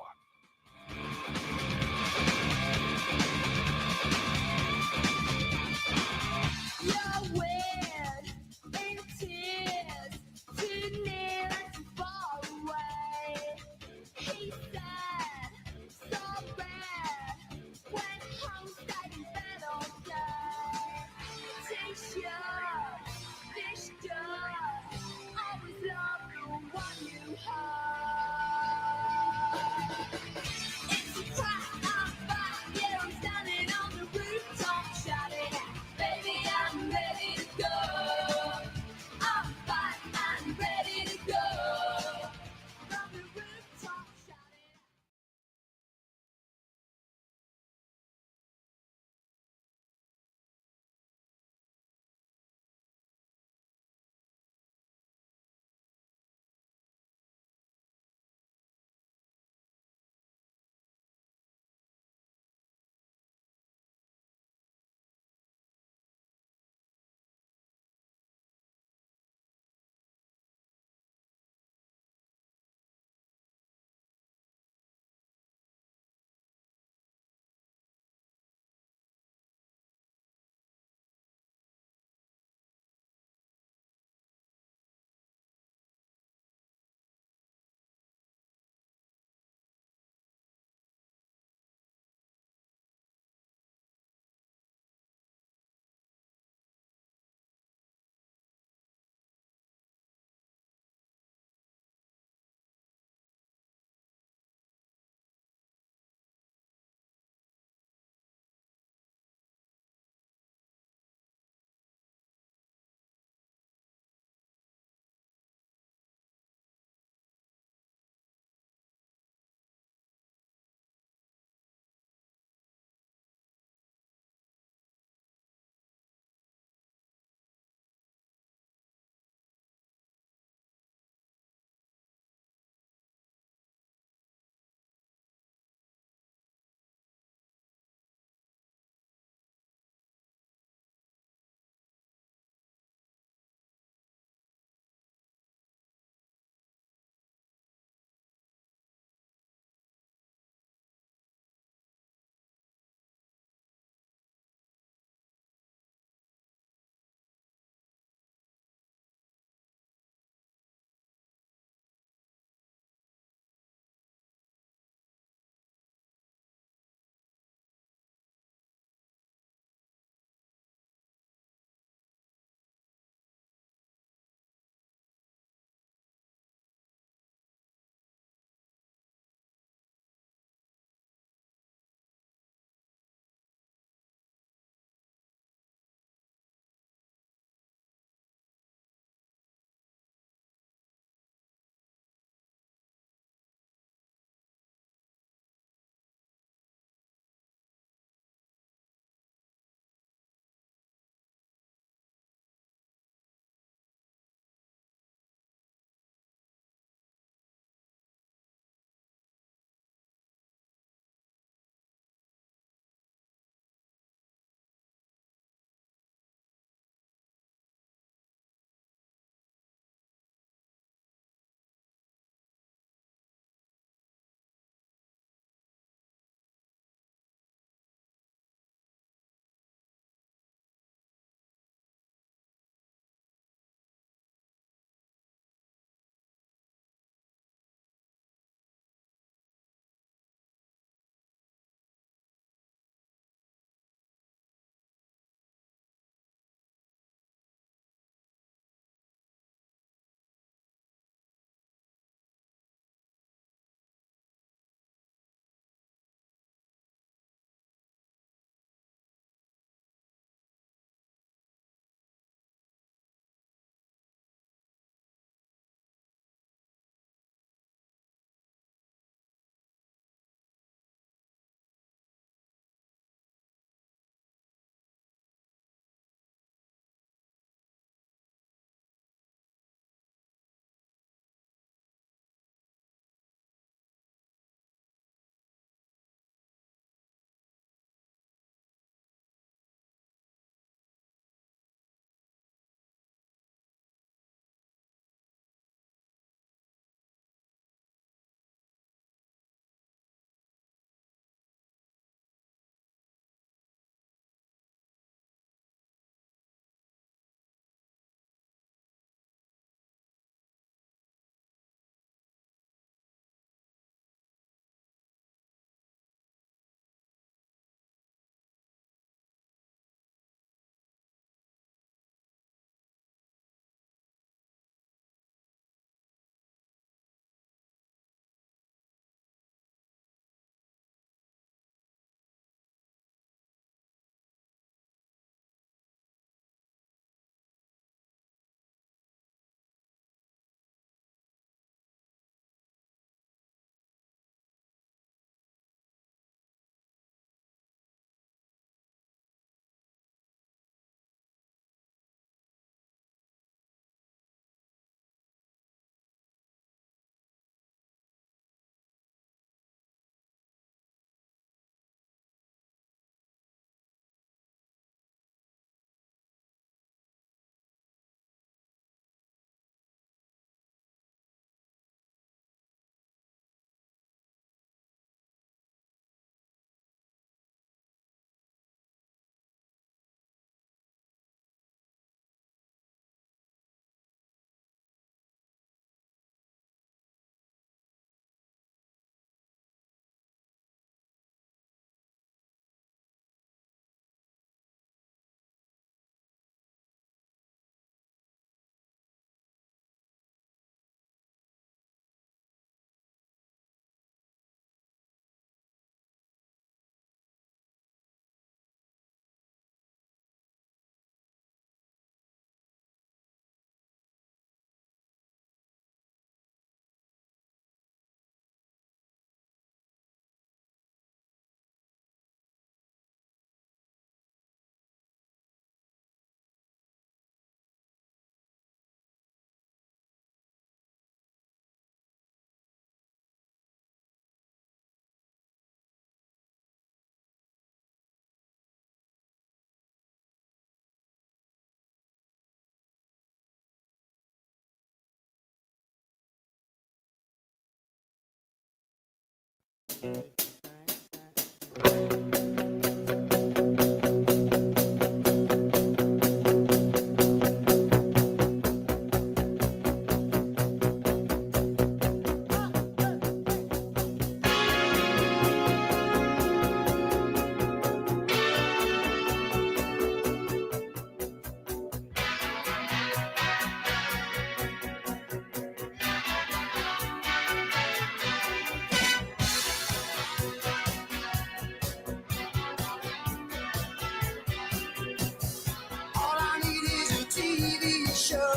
All I need is a TV show,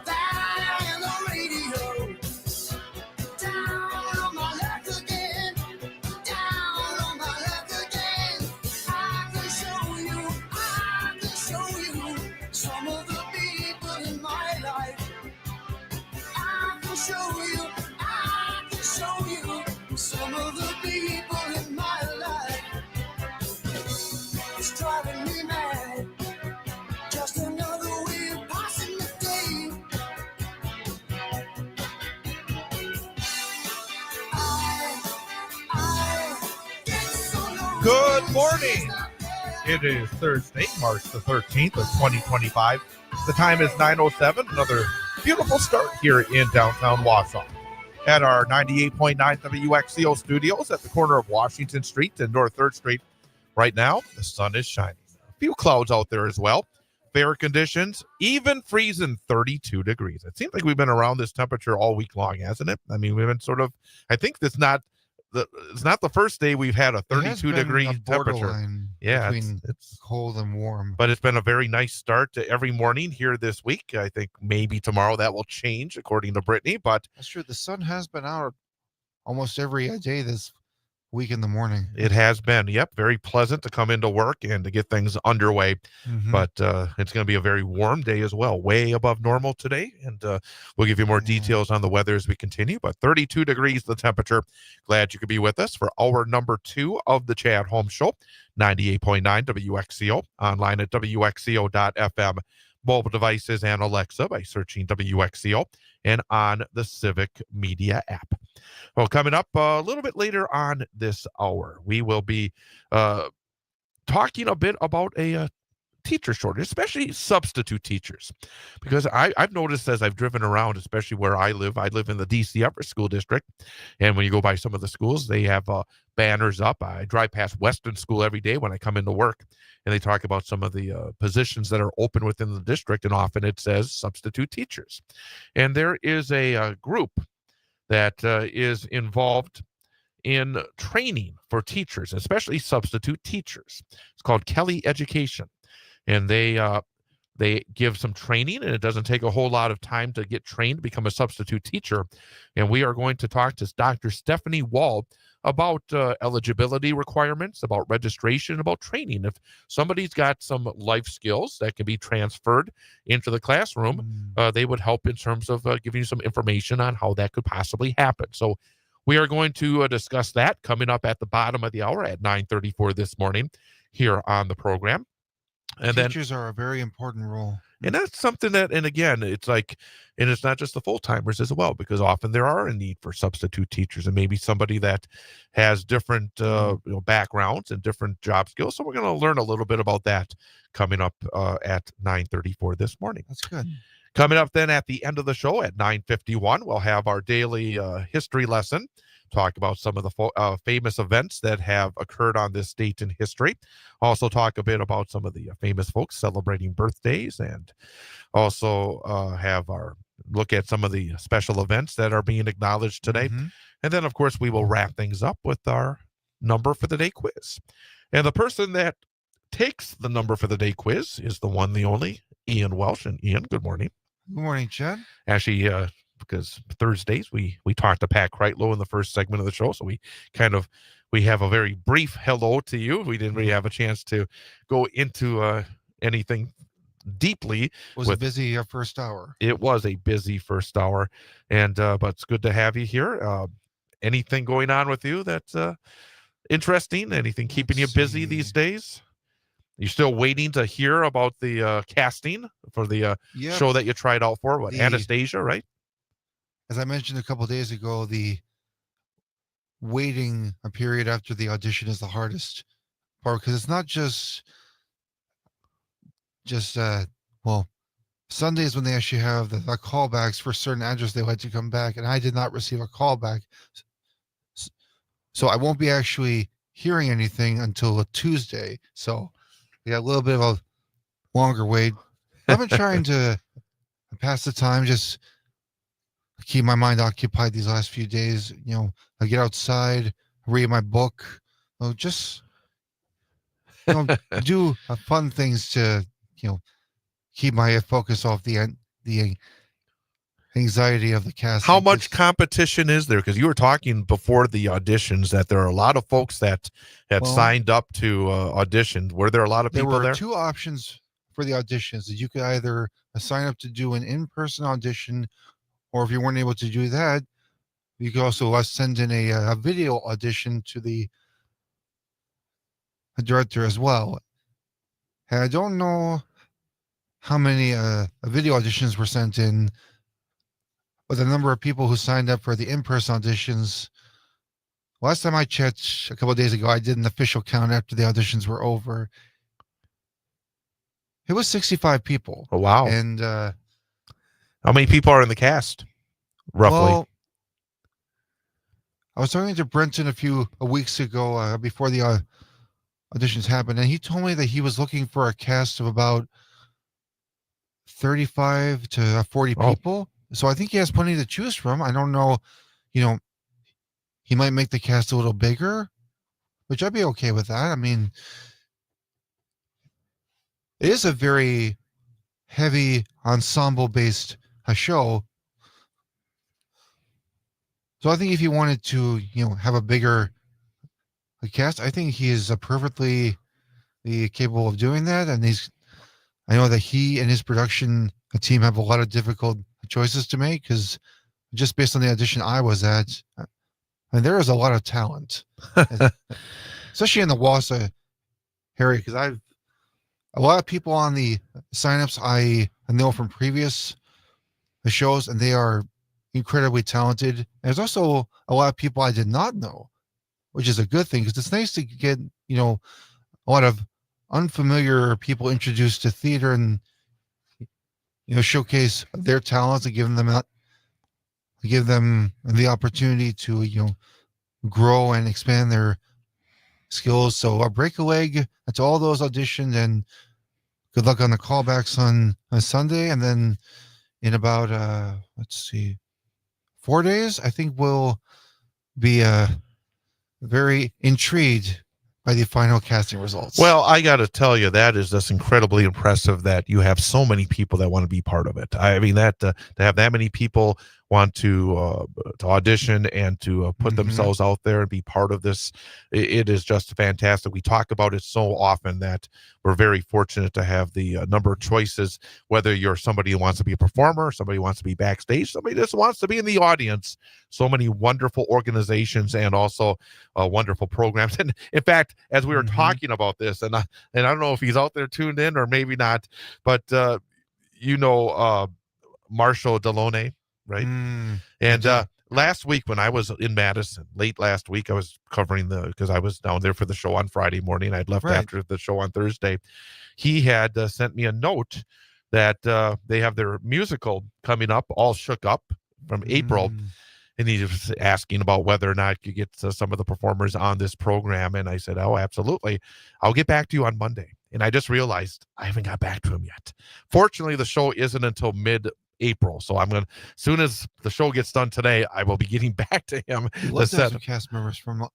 that and the radio. Down on my luck again, down on my luck again. I can show you some of the people in my life. I can show you some of the people in my life. It's driving me mad. Just another way of passing the day. I get so low. Good morning. It is Thursday, March the 13th of 2025. The time is 9:07. Another beautiful start here in downtown Wausau. At our 98.9 WXCO studios at the corner of Washington Street and North 3rd Street. Right now, the sun is shining. A few clouds out there as well. Fair conditions, even freezing 32 degrees. It seems like we've been around this temperature all week long, hasn't it? I mean, we've been sort of, I think it's not the first day we've had a 32 degree temperature. Yeah, it's cold and warm. But it's been a very nice start to every morning here this week. I think maybe tomorrow that will change, according to Brittney. But That's true. The sun has been out almost every day this week in the morning. it has been, very pleasant to come into work and to get things underway. Mhm. But it's going to be a very warm day as well, way above normal today. And we'll give you more details on the weather as we continue. But 32 degrees the temperature. Glad you could be with us for hour number 2 of the Chad Holmes Show, 98.9 WXCO, online at WXCO.FM, mobile devices and Alexa by searching WXCO, and on the Civic Media app. Well, coming up a little bit later on this hour, we will be talking a bit about a teacher shortage, especially substitute teachers, because I've noticed as I've driven around, especially where I live in the DC Upper School District, and when you go by some of the schools, they have banners up. I drive past Weston School every day when I come into work, and they talk about some of the positions that are open within the district, and often it says substitute teachers. And there is a group that is involved in training for teachers, especially substitute teachers. It's called Kelly Education. And they give some training, and it doesn't take a whole lot of time to get trained to become a substitute teacher. And we are going to talk to Dr. Stephanie Wall about eligibility requirements, about registration, about training. If somebody's got some life skills that can be transferred into the classroom, they would help in terms of giving you some information on how that could possibly happen. So we are going to discuss that coming up at the bottom of the hour at 9:34 this morning here on the program. And Teachers are a very important role. And that's something that, and again, it's like, and it's not just the full-timers as well, because often there are a need for substitute teachers and maybe somebody that has different backgrounds and different job skills. So we're going to learn a little bit about that coming up at 9:34 this morning. That's good. Coming up then at the end of the show at 9:51, we'll have our daily history lesson. Talk about some of the famous events that have occurred on this date in history. Also talk a bit about some of the famous folks celebrating birthdays, and also have our look at some of the special events that are being acknowledged today. Mm-hmm. And then, of course, we will wrap things up with our number for the day quiz. And the person that takes the number for the day quiz is the one, the only, Ian Welsh. And Ian, good morning. Good morning, Chad. Actually, because Thursdays we talked to Pat Kreitlow in the first segment of the show, so we have a very brief hello to you. We didn't really have a chance to go into anything deeply. It was a busy first hour. It was a busy first hour, and but it's good to have you here. Anything going on with you that's interesting? Anything keeping you busy these days? You're still waiting to hear about the casting for the show that you tried out for, Anastasia, right? As I mentioned a couple of days ago, the waiting a period after the audition is the hardest part, because it's not just well, Sundays when they actually have the callbacks for certain actors they like to come back, and I did not receive a callback, so I won't be actually hearing anything until a Tuesday. So we got a little bit of a longer wait. I've been trying to pass the time, just keep my mind occupied these last few days. I get outside, read my book, just do fun things to keep my focus off the anxiety of the casting. How much competition is there? Because you were talking before the auditions that there are a lot of folks that had signed up to audition. Were there a lot of people there? There were two options for the auditions. You could either sign up to do an in-person audition, or if you weren't able to do that, you could also send in a video audition to the director as well. And I don't know how many video auditions were sent in, but the number of people who signed up for the in-person auditions, last time I checked a couple of days ago, I did an official count after the auditions were over. It was 65 people. Oh, wow. And how many people are in the cast, roughly? Well, I was talking to Brenton a weeks ago before the auditions happened, and he told me that he was looking for a cast of about 35 to 40 people. So I think he has plenty to choose from. I don't know, he might make the cast a little bigger, which I'd be okay with that. I mean, it is a very heavy ensemble-based show. So I think if you wanted to, have a bigger cast, I think he is perfectly capable of doing that. And I know that he and his production team have a lot of difficult choices to make, because just based on the audition I was at, I mean, there is a lot of talent, especially in the Wausau area, because a lot of people on the signups I know from previous shows, and they are incredibly talented. And there's also a lot of people I did not know, which is a good thing, because it's nice to get, a lot of unfamiliar people introduced to theater and, showcase their talents and give them the opportunity to, grow and expand their skills. So I'll break a leg to all those auditions, and good luck on the callbacks on Sunday. And then in about, 4 days, I think we'll be very intrigued by the final casting results. Well, I got to tell you, that is just incredibly impressive that you have so many people that want to be part of it. I mean, that to have that many people want to audition and to put themselves out there and be part of this, it is just fantastic. We talk about it so often that we're very fortunate to have the number of choices, whether you're somebody who wants to be a performer, somebody who wants to be backstage, somebody just wants to be in the audience. So many wonderful organizations and also wonderful programs. And in fact, as we were talking about this, and I don't know if he's out there tuned in or maybe not, but Marshall Deloney, right? And last week when I was in Madison, late last week, I was covering because I was down there for the show on Friday morning. I'd left after the show on Thursday. He had sent me a note that they have their musical coming up, All Shook Up, from April. And he was asking about whether or not you get some of the performers on this program. And I said, oh, absolutely. I'll get back to you on Monday. And I just realized I haven't got back to him yet. Fortunately, the show isn't until mid-April. So I'm going to, as soon as the show gets done today, I will be getting back to him. Let's have some cast members from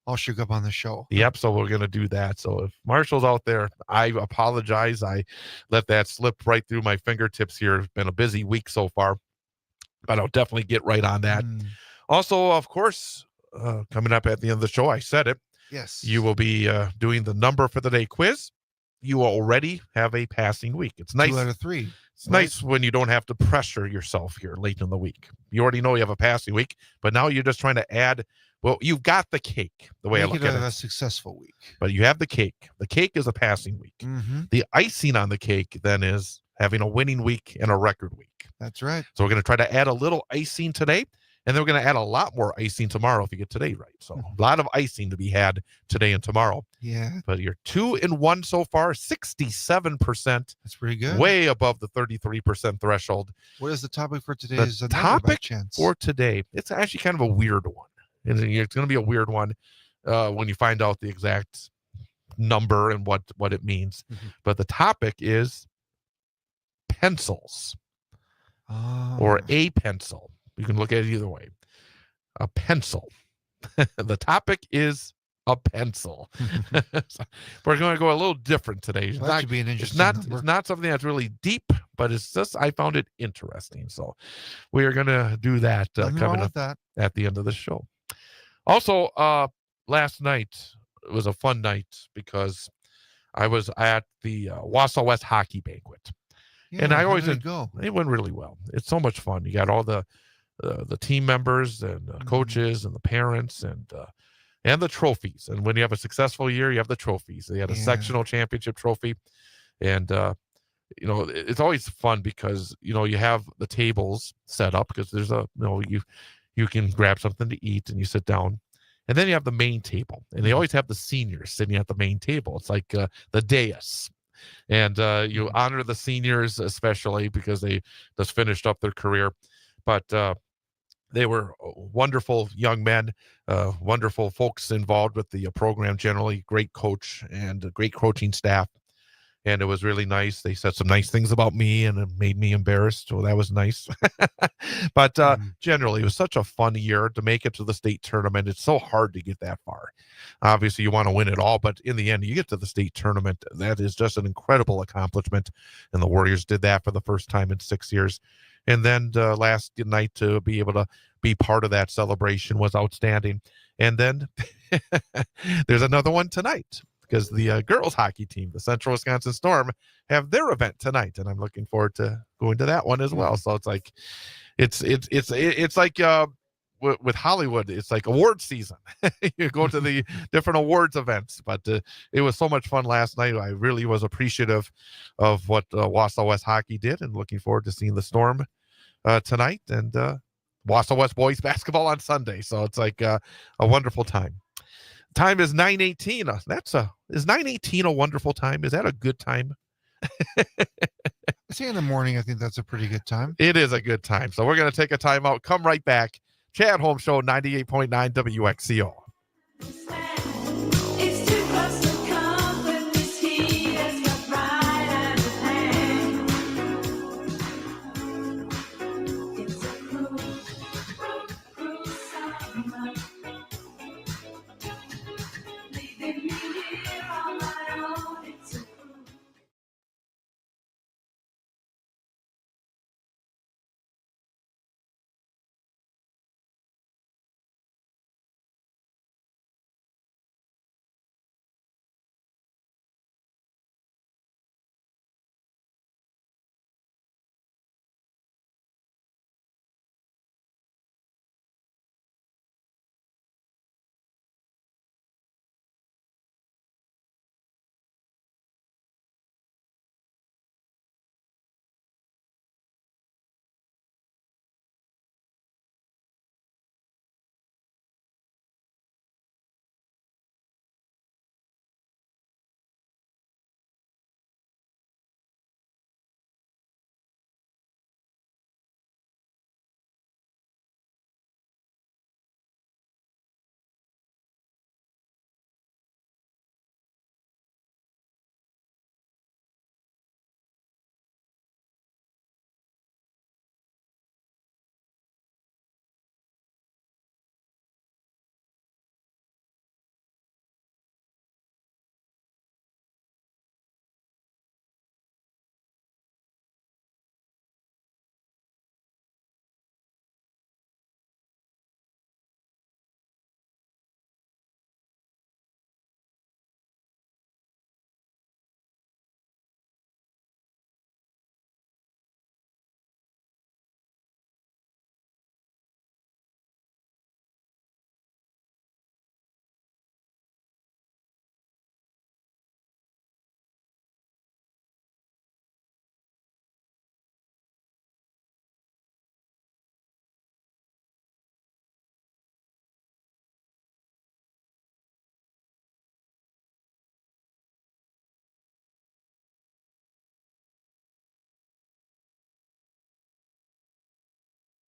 All Shook Up on the show. Yep. So we're going to do that. So if Marshall's out there, I apologize. I let that slip right through my fingertips here. It's been a busy week so far, but I'll definitely get right on that. Also, of course, coming up at the end of the show, I said it. Yes. You will be doing the number for the day quiz. You already have a passing week. It's nice. 2 out of 3. It's nice when you don't have to pressure yourself here late in the week. You already know you have a passing week, but now you're just trying to add. Well, you've got the cake, the way I look at it. A successful week. But you have the cake. The cake is a passing week. The icing on the cake then is having a winning week and a record week. That's right. So we're going to try to add a little icing today. And they're going to add a lot more icing tomorrow if you get today right. So a lot of icing to be had today and tomorrow. Yeah. But you're 2-1 so far, 67%. That's pretty good. Way above the 33% threshold. What is the topic for today's The number by topic chance? for today, it's actually kind of a weird one. And it's going to be a weird one when you find out the exact number and what it means. But the topic is pencils or a pencil. You can look at it either way. A pencil. The topic is a pencil. So we're going to go a little different today. Well, that should be an interesting It's number. not something that's really deep, but it's just I found it interesting. So we are going to do that Nothing coming wrong up with that. at the end of the show. Also, last night was a fun night because I was at the Wausau West hockey banquet. Yeah, And I how always did it go? It went really well. It's so much fun. You got all the team members and coaches and the parents and the trophies. And when you have a successful year, you have the trophies. They had a sectional championship trophy, and it's always fun because you have the tables set up because there's you can grab something to eat and you sit down. And then you have the main table, and they always have the seniors sitting at the main table. It's like the dais. And you honor the seniors, especially because they just finished up their career. But they were wonderful young men, wonderful folks involved with the program generally, great coach and a great coaching staff. And it was really nice. They said some nice things about me and it made me embarrassed. So that was nice. But generally, it was such a fun year to make it to the state tournament. It's so hard to get that far. Obviously, you want to win it all. But in the end, you get to the state tournament. That is just an incredible accomplishment. And the Warriors did that for the first time in 6 years. And then last night to be able to be part of that celebration was outstanding. And then there's another one tonight because the girls hockey team, the Central Wisconsin Storm, have their event tonight, and I'm looking forward to going to that one as well. So it's like, it's like with Hollywood, it's like award season. You go to the different awards events, but it was so much fun last night. I really was appreciative of what Wausau West hockey did, and looking forward to seeing the Storm tonight and Wausau West boys basketball on Sunday. So it's like a wonderful time. Time is 9:18. Is 9:18 a wonderful time? Is that a good time? See, in the morning, I think that's a pretty good time. It is a good time. So we're going to take a time out. Come right back. Chad Holmes Show, 98.9 WXCO.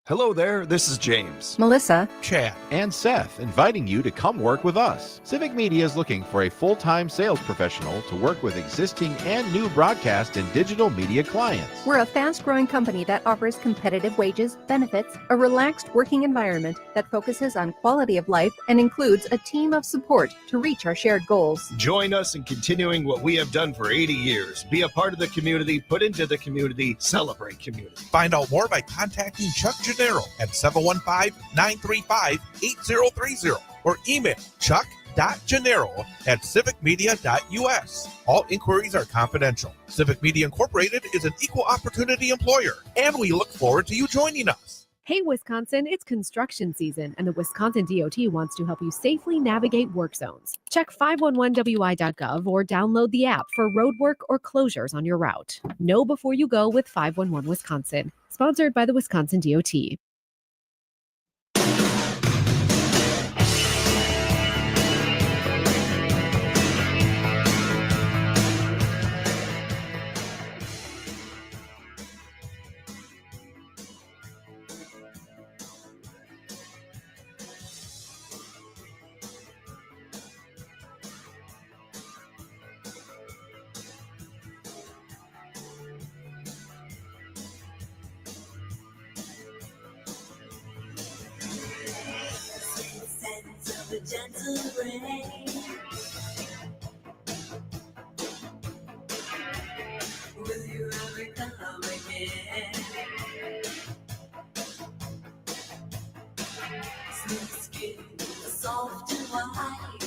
Hello there, this is James. Melissa, Chad, and Seth, inviting you to come work with us. Civic Media is looking for a full-time sales professional to work with existing and new broadcast and digital media clients. we're a fast-growing company that offers competitive wages, benefits, a relaxed working environment that focuses on quality of life and includes a team of support to reach our shared goals. Join us in continuing what we have done for 80 years. Be a part of the community, put into the community, celebrate community. find out more by contacting Chuck Gennaro at 715-935-8030 or email chuck.gennaro@civicmedia.us. All inquiries are confidential. Civic Media Incorporated is an equal opportunity employer, and we look forward to you joining us. Hey, Wisconsin, it's construction season, and the Wisconsin DOT wants to help you safely navigate work zones. Check 511wi.gov or download the app for road work or closures on your route. Know before you go with 511 Wisconsin, sponsored by the Wisconsin DOT.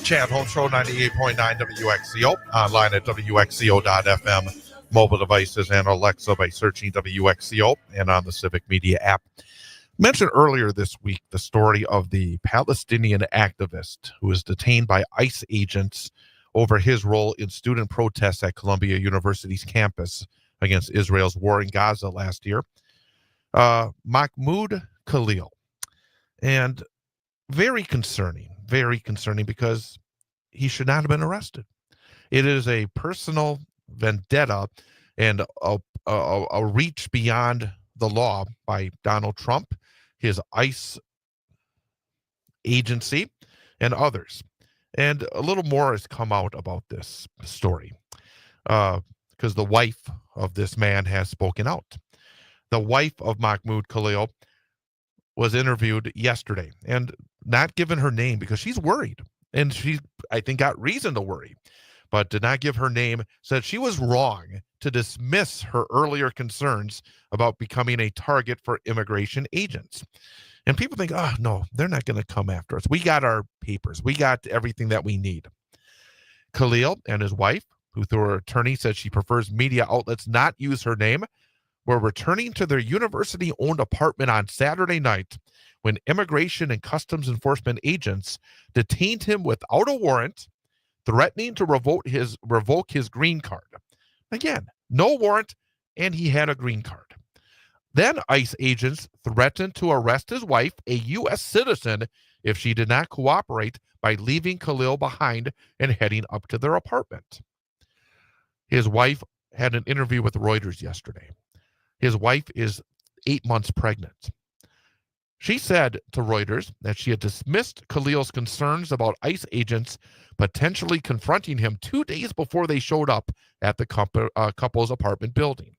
Chad Holmes Show 98.9 WXCO, online at WXCO.FM, mobile devices and Alexa by searching WXCO, and on the Civic Media app. Mentioned earlier this week the story of the Palestinian activist who was detained by ICE agents over his role in student protests at Columbia University's campus against Israel's war in Gaza last year. Mahmoud Khalil. And very concerning because he should not have been arrested. It is a personal vendetta and a reach beyond the law by Donald Trump, his ICE agency, and others. And a little more has come out about this story because the wife of this man has spoken out. The wife of Mahmoud Khalil was interviewed yesterday and not given her name because she's worried. And she, I think, got reason to worry, but did not give her name, said she was wrong to dismiss her earlier concerns about becoming a target for immigration agents. And people think, oh, no, they're not going to come after us. We got our papers. We got everything that we need. Khalil and his wife, who through her attorney said she prefers media outlets not use her name, were returning to their university-owned apartment on Saturday night when Immigration and Customs Enforcement agents detained him without a warrant, threatening to revoke his green card. Again, no warrant, and he had a green card. Then ICE agents threatened to arrest his wife, a U.S. citizen, if she did not cooperate by leaving Khalil behind and heading up to their apartment. His wife had an interview with Reuters yesterday. His wife is 8 months pregnant. She said to Reuters that she had dismissed Khalil's concerns about ICE agents potentially confronting him 2 days before they showed up at the couple's apartment building.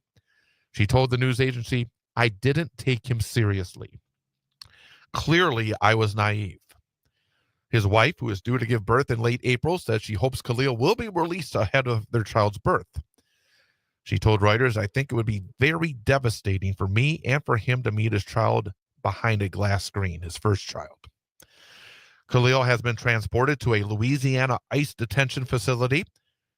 She told the news agency, "I didn't take him seriously. Clearly, I was naive." His wife, who is due to give birth in late April, says she hopes Khalil will be released ahead of their child's birth. She told Reuters, "I think it would be very devastating for me and for him to meet his child behind a glass screen," his first child. Khalil has been transported to a Louisiana ICE detention facility.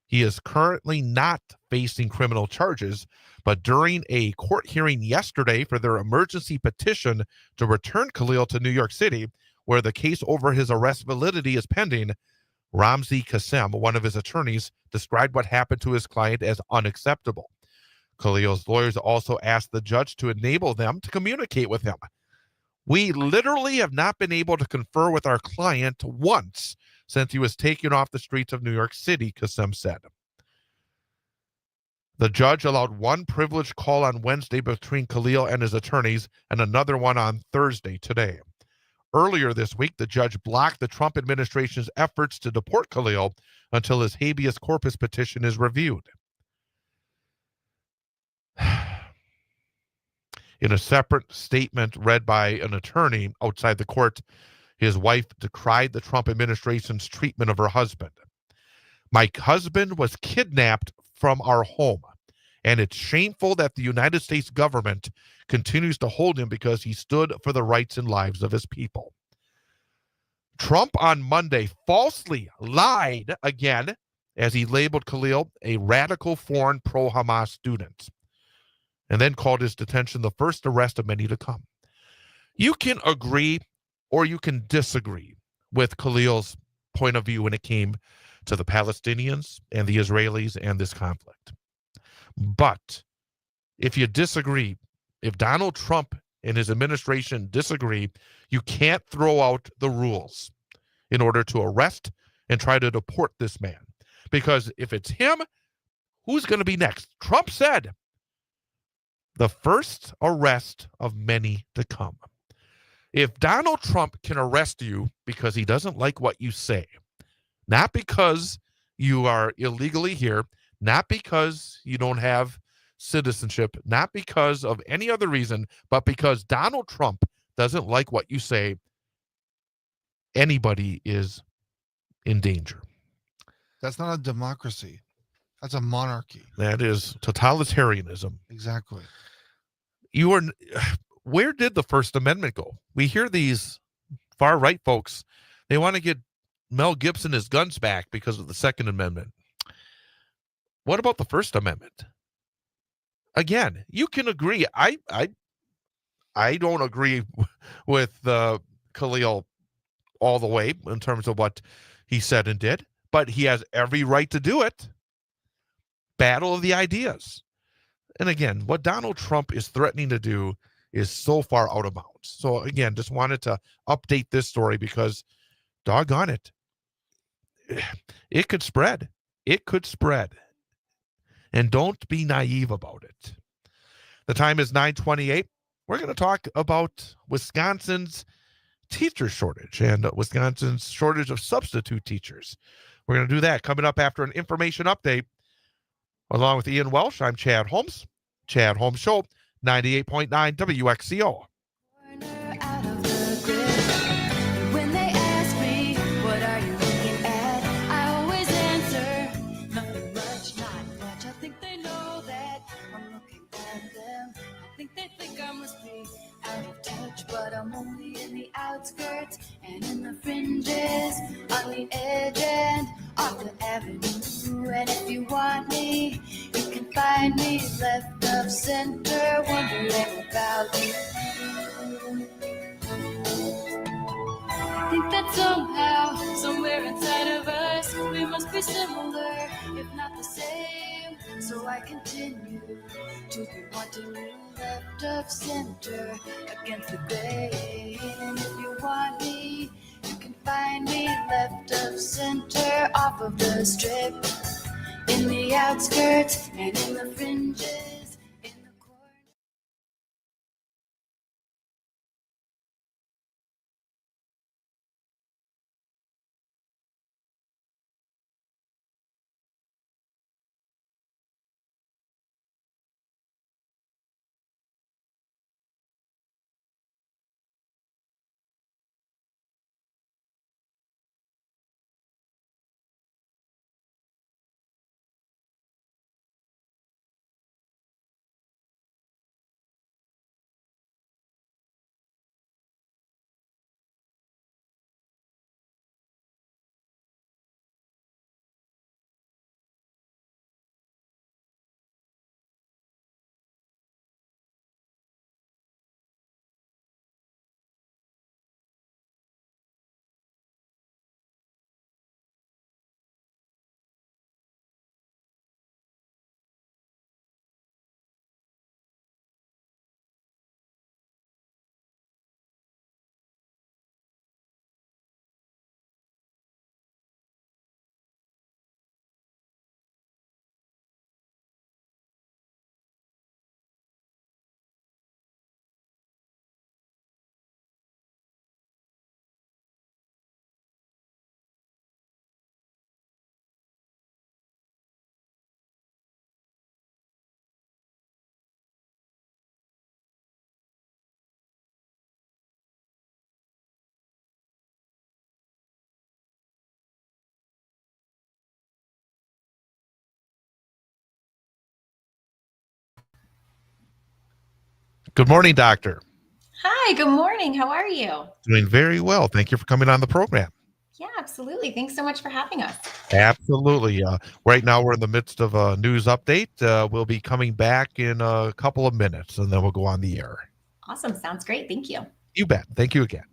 He is currently not facing criminal charges, but during a court hearing yesterday for their emergency petition to return Khalil to New York City, where the case over his arrest validity is pending, Ramzi Qassem, one of his attorneys, described what happened to his client as unacceptable. Khalil's lawyers also asked the judge to enable them to communicate with him. "We literally have not been able to confer with our client once since he was taken off the streets of New York City," Qassem said. The judge allowed one privileged call on Wednesday between Khalil and his attorneys and another one on Thursday today. Earlier this week, the judge blocked the Trump administration's efforts to deport Khalil until his habeas corpus petition is reviewed. In a separate statement read by an attorney outside the court, his wife decried the Trump administration's treatment of her husband. My husband was kidnapped from our home, and it's shameful that the United States government continues to hold him because he stood for the rights and lives of his people. Trump on Monday falsely lied again as he labeled Khalil a radical foreign pro-Hamas student, and then called his detention the first arrest of many to come. You can agree or you can disagree with Khalil's point of view when it came to the Palestinians and the Israelis and this conflict. But if you disagree, if Donald Trump and his administration disagree, you can't throw out the rules in order to arrest and try to deport this man. Because if it's him, who's going to be next? Trump said, the first arrest of many to come. If Donald Trump can arrest you because he doesn't like what you say, not because you are illegally here, not because you don't have citizenship, not because of any other reason, but because Donald Trump doesn't like what you say, anybody is in danger. That's not a democracy. That's a monarchy. That is totalitarianism. Exactly. Where did the First Amendment go? We hear these far right folks, they want to get Mel Gibson his guns back because of the Second Amendment. What about the First Amendment? Again, you can agree. I don't agree with Khalil all the way in terms of what he said and did, but he has every right to do it. Battle of the ideas. And again, what Donald Trump is threatening to do is so far out of bounds. So again, just wanted to update this story because doggone it, it could spread. It could spread. And don't be naive about it. The time is 9:28. We're going to talk about Wisconsin's teacher shortage and Wisconsin's shortage of substitute teachers. We're going to do that coming up after an information update. Along with Ian Welsh, I'm Chad Holmes. Chad Holmes Show, 98.9 WXCO. When they ask me, what are you looking at? I always answer, nothing much, not much. I think they know that I'm looking at them. I think they think I must be out of touch, but I'm only in the outskirts and in the fringes, on the edge and off the avenue. And if you want me, you can find me left of center, wondering about you. I think that somehow, somewhere inside of us, we must be similar, if not the same. So I continue to be wanting you left of center against the grain. And if you want me, you can find me left of center off of the strip, in the outskirts and in the fringes. Good morning, Doctor. Hi, good morning. How are you? Doing very well. Thank you for coming on the program. Yeah, absolutely. Thanks so much for having us. Absolutely. Right now, we're in the midst of a news update. We'll be coming back in a couple of minutes, and then we'll go on the air. Awesome. Sounds great. Thank you. You bet. Thank you again.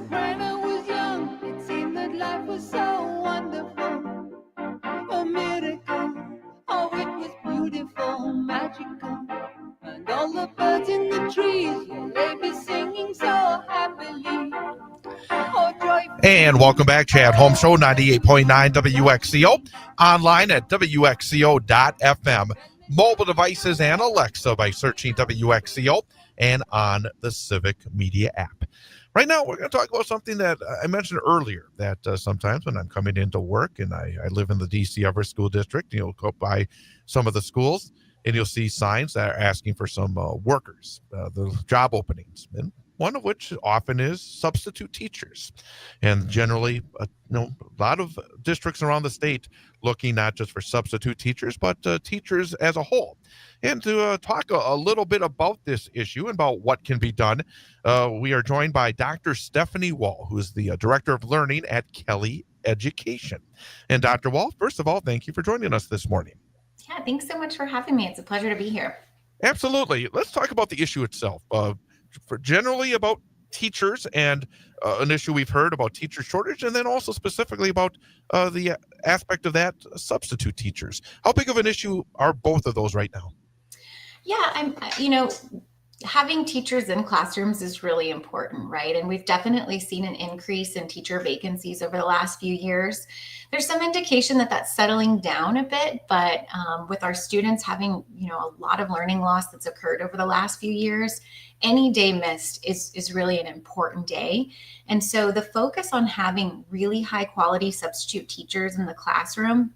When I was young, it seemed that life was so wonderful, a miracle. Oh, it was beautiful, magical, and all the birds in the trees, well, they be singing so happily. Oh, joyful. And welcome back, Chad Holmes Show, 98.9 WXCO, online at WXCO.FM, mobile devices and Alexa by searching WXCO, and on the Civic Media app. Right now, we're going to talk about something that I mentioned earlier, that sometimes when I'm coming into work, and I live in the D.C. Everett School District, you'll go by some of the schools, and you'll see signs that are asking for some workers, the job openings, and one of which often is substitute teachers. And generally, a lot of districts around the state looking not just for substitute teachers, but teachers as a whole. And to talk a little bit about this issue and about what can be done, we are joined by Dr. Stephanie Wall, who is the Director of Learning at Kelly Education. And Dr. Wall, first of all, thank you for joining us this morning. Yeah, thanks so much for having me. It's a pleasure to be here. Absolutely. Let's talk about the issue itself. For generally about teachers and an issue we've heard about teacher shortage, and then also specifically about the aspect of that substitute teachers. How big of an issue are both of those right now? Yeah, having teachers in classrooms is really important, right? And we've definitely seen an increase in teacher vacancies over the last few years. There's some indication that that's settling down a bit, but with our students having, a lot of learning loss that's occurred over the last few years, any day missed is really an important day. And so the focus on having really high quality substitute teachers in the classroom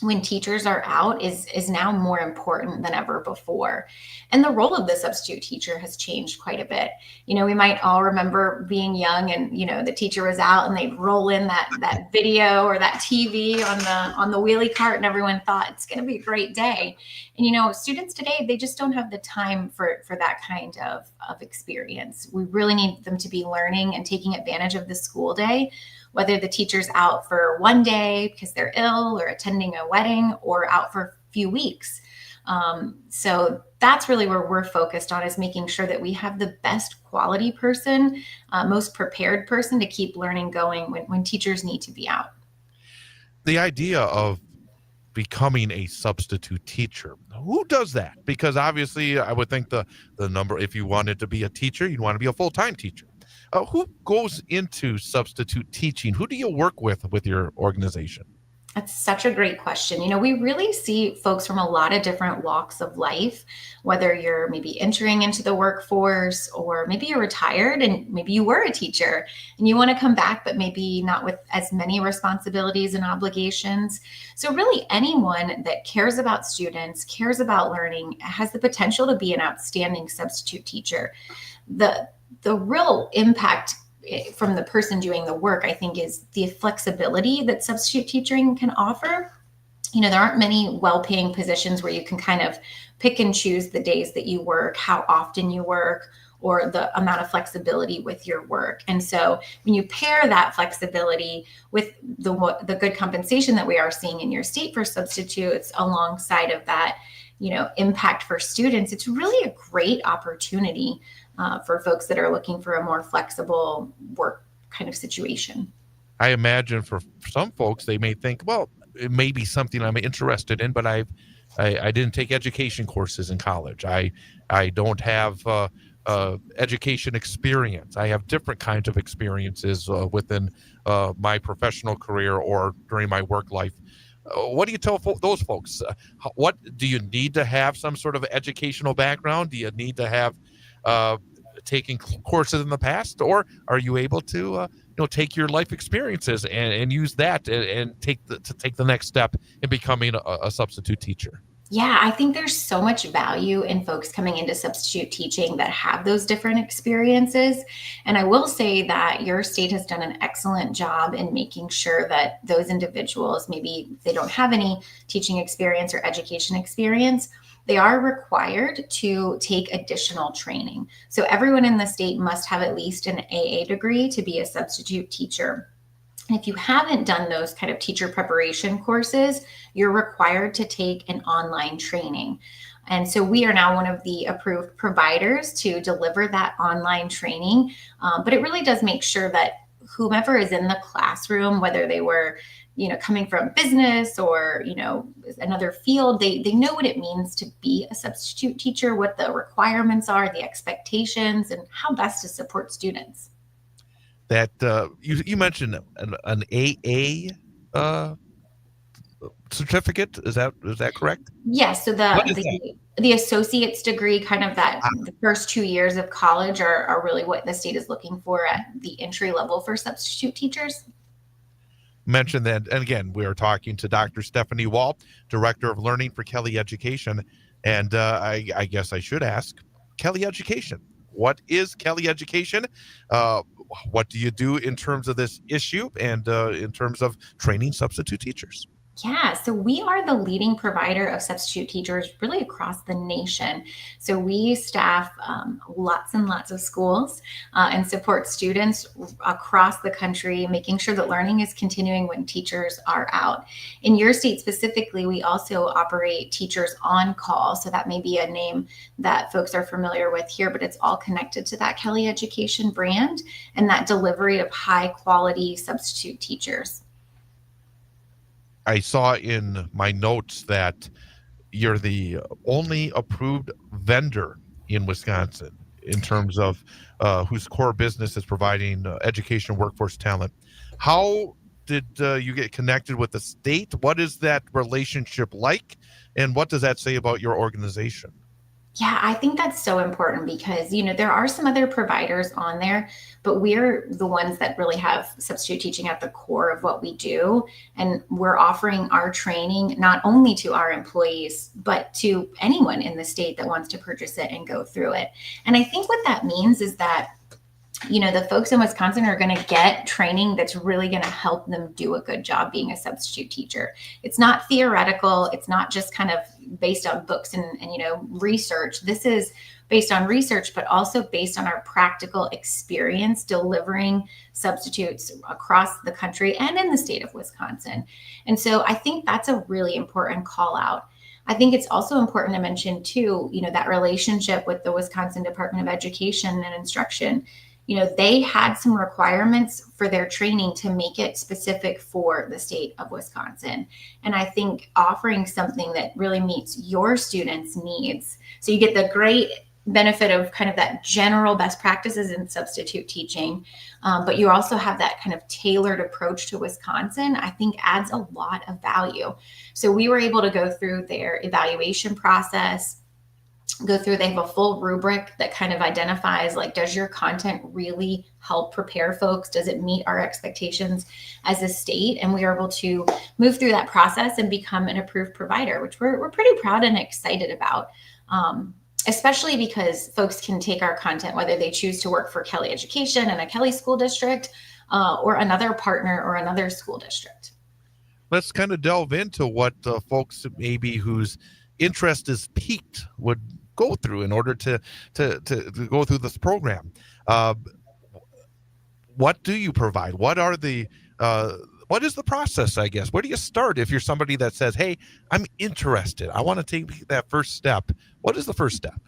when teachers are out is now more important than ever before. And the role of the substitute teacher has changed quite a bit. We might all remember being young and, the teacher was out and they'd roll in that video or that TV on the wheelie cart and everyone thought it's going to be a great day. And, students today, they just don't have the time for that kind of experience. We really need them to be learning and taking advantage of the school day, whether the teacher's out for one day because they're ill or attending a wedding or out for a few weeks. So that's really where we're focused on, is making sure that we have the best quality person, most prepared person to keep learning going when teachers need to be out. The idea of becoming a substitute teacher, who does that? Because obviously I would think the number, if you wanted to be a teacher, you'd want to be a full-time teacher. Who goes into substitute teaching? Who do you work with your organization? That's such a great question. We really see folks from a lot of different walks of life, whether you're maybe entering into the workforce or maybe you're retired and maybe you were a teacher and you want to come back, but maybe not with as many responsibilities and obligations. So really anyone that cares about students, cares about learning, has the potential to be an outstanding substitute teacher. The real impact from the person doing the work, I think, is the flexibility that substitute teaching can offer. There aren't many well-paying positions where you can kind of pick and choose the days that you work, how often you work, or the amount of flexibility with your work. And so when you pair that flexibility with the good compensation that we are seeing in your state for substitutes alongside of that, impact for students, it's really a great opportunity for folks that are looking for a more flexible work kind of situation. I imagine for some folks, they may think, well, it may be something I'm interested in, but I didn't take education courses in college. I don't have education experience. I have different kinds of experiences within my professional career or during my work life. What do you tell those folks? What do you need to have some sort of educational background? Do you need to have taking courses in the past, or are you able to take your life experiences and use that and take the next step in becoming a substitute teacher? Yeah, I think there's so much value in folks coming into substitute teaching that have those different experiences. And I will say that your state has done an excellent job in making sure that those individuals, maybe they don't have any teaching experience or education experience, they are required to take additional training. So everyone in the state must have at least an AA degree to be a substitute teacher. And if you haven't done those kind of teacher preparation courses, you're required to take an online training. And so we are now one of the approved providers to deliver that online training. But it really does make sure that whomever is in the classroom, whether they were coming from business or, another field, they know what it means to be a substitute teacher, what the requirements are, the expectations, and how best to support students. That you mentioned an AA certificate. Is that correct? Yes. So the associate's degree, kind of the first 2 years of college are really what the state is looking for at the entry level for substitute teachers. Mentioned that, and again, we are talking to Dr. Stephanie Wall, Director of Learning for Kelly Education. And I guess I should ask, Kelly Education. What is Kelly Education? What do you do in terms of this issue and in terms of training substitute teachers? Yeah, so we are the leading provider of substitute teachers really across the nation. So we staff lots and lots of schools and support students across the country, making sure that learning is continuing when teachers are out. In your state specifically, we also operate Teachers on Call. So that may be a name that folks are familiar with here, but it's all connected to that Kelly Education brand and that delivery of high quality substitute teachers. I saw in my notes that you're the only approved vendor in Wisconsin in terms of whose core business is providing education workforce talent. How did you get connected with the state? What is that relationship like? And what does that say about your organization? Yeah, I think that's so important because, there are some other providers on there, but we're the ones that really have substitute teaching at the core of what we do. And we're offering our training not only to our employees, but to anyone in the state that wants to purchase it and go through it. And I think what that means is that the folks in Wisconsin are going to get training that's really going to help them do a good job being a substitute teacher. It's not theoretical. It's not just kind of based on books and research. This is based on research, but also based on our practical experience delivering substitutes across the country and in the state of Wisconsin. And so I think that's a really important call out. I think it's also important to mention too, that relationship with the Wisconsin Department of Education and Instruction. They had some requirements for their training to make it specific for the state of Wisconsin. And I think offering something that really meets your students' needs. So you get the great benefit of kind of that general best practices in substitute teaching, but you also have that kind of tailored approach to Wisconsin, I think adds a lot of value. So we were able to go through their evaluation process, they have a full rubric that kind of identifies, like, does your content really help prepare folks? Does it meet our expectations as a state? And we are able to move through that process and become an approved provider, which we're pretty proud and excited about. Especially because folks can take our content, whether they choose to work for Kelly Education and a Kelly school district or another partner or another school district. Let's kind of delve into what folks maybe whose interest is piqued would go through in order to go through this program. What do you provide? What are the what is the process, I guess? Where do you start if you're somebody that says, hey, I'm interested, I want to take that first step? What is the first step?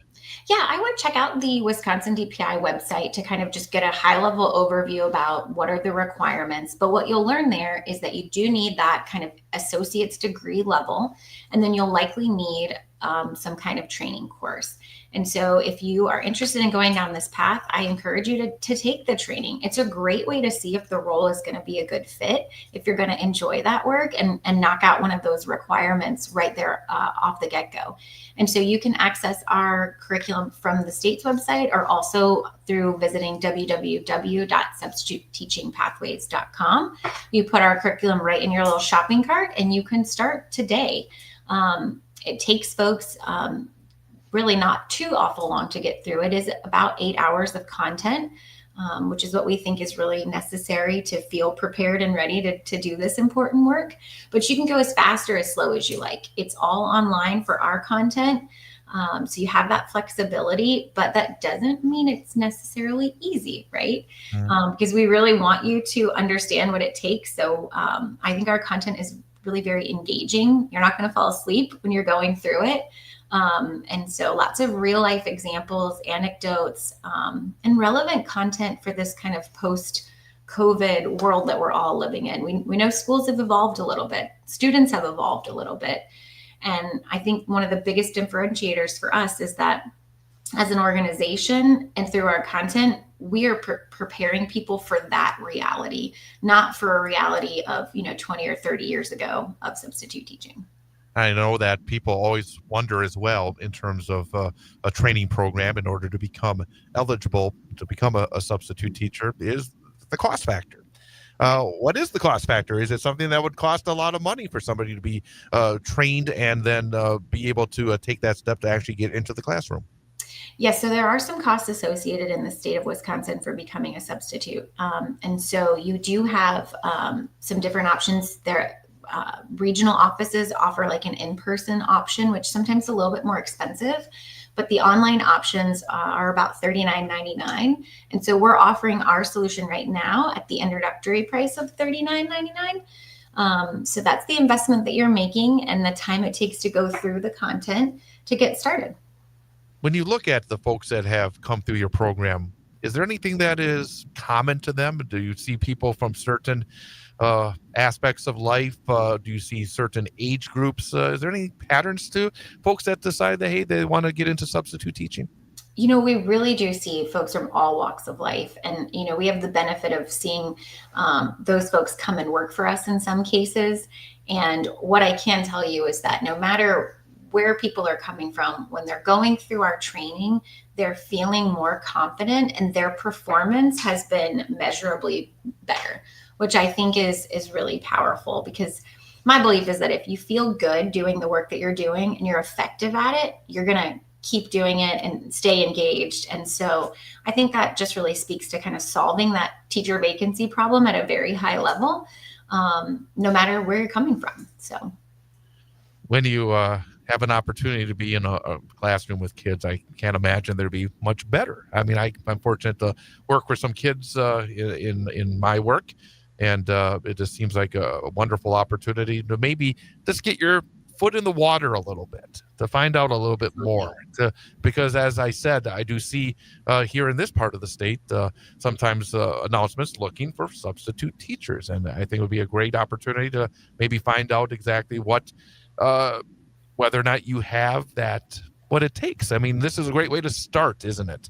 Yeah, I would check out the Wisconsin DPI website to kind of just get a high level overview about what are the requirements. But what you'll learn there is that you do need that kind of associate's degree level, and then you'll likely need some kind of training course. And so if you are interested in going down this path, I encourage you to take the training. It's a great way to see if the role is going to be a good fit, if you're going to enjoy that work and knock out one of those requirements right there off the get-go. And so you can access our curriculum from the state's website or also through visiting www.substituteteachingpathways.com. You put our curriculum right in your little shopping cart and you can start today. It takes folks really not too awful long to get through. It is about 8 hours of content, which is what we think is really necessary to feel prepared and ready to do this important work. But you can go as fast or as slow as you like. It's all online for our content. So you have that flexibility, but that doesn't mean it's necessarily easy, right? Because we really want you to understand what it takes. So I think our content is really very engaging. You're not going to fall asleep when you're going through it. And so lots of real life examples, anecdotes, and relevant content for this kind of post-COVID world that we're all living in. We know schools have evolved a little bit. Students have evolved a little bit. And I think one of the biggest differentiators for us is that as an organization and through our content, we are preparing people for that reality, not for a reality of 20 or 30 years ago of substitute teaching. I know that people always wonder as well in terms of a training program in order to become eligible to become a substitute teacher is the cost factor. What is the cost factor? Is it something that would cost a lot of money for somebody to be trained and then be able to take that step to actually get into the classroom? Yes, so there are some costs associated in the state of Wisconsin for becoming a substitute. And so you do have some different options there. Regional offices offer like an in-person option, which sometimes is a little bit more expensive, but the online options are about $39.99. And so we're offering our solution right now at the introductory price of $39.99. So that's the investment that you're making and the time it takes to go through the content to get started. When you look at the folks that have come through your program, is there anything that is common to them? Do you see people from certain aspects of life? Do you see certain age groups? Is there any patterns to folks that decide that, hey, they want to get into substitute teaching? We really do see folks from all walks of life. And, we have the benefit of seeing those folks come and work for us in some cases. And what I can tell you is that no matter where people are coming from. When they're going through our training, they're feeling more confident and their performance has been measurably better, which I think is really powerful, because my belief is that if you feel good doing the work that you're doing and you're effective at it, you're going to keep doing it and stay engaged. And so I think that just really speaks to kind of solving that teacher vacancy problem at a very high level, no matter where you're coming from. So When you have an opportunity to be in a classroom with kids, I can't imagine there'd be much better. I mean, I'm fortunate to work with some kids in my work, and it just seems like a wonderful opportunity to maybe just get your foot in the water a little bit, to find out a little bit more. Because as I said, I do see here in this part of the state sometimes announcements looking for substitute teachers, and I think it would be a great opportunity to maybe find out exactly what whether or not you have that, what it takes. I mean, this is a great way to start, isn't it?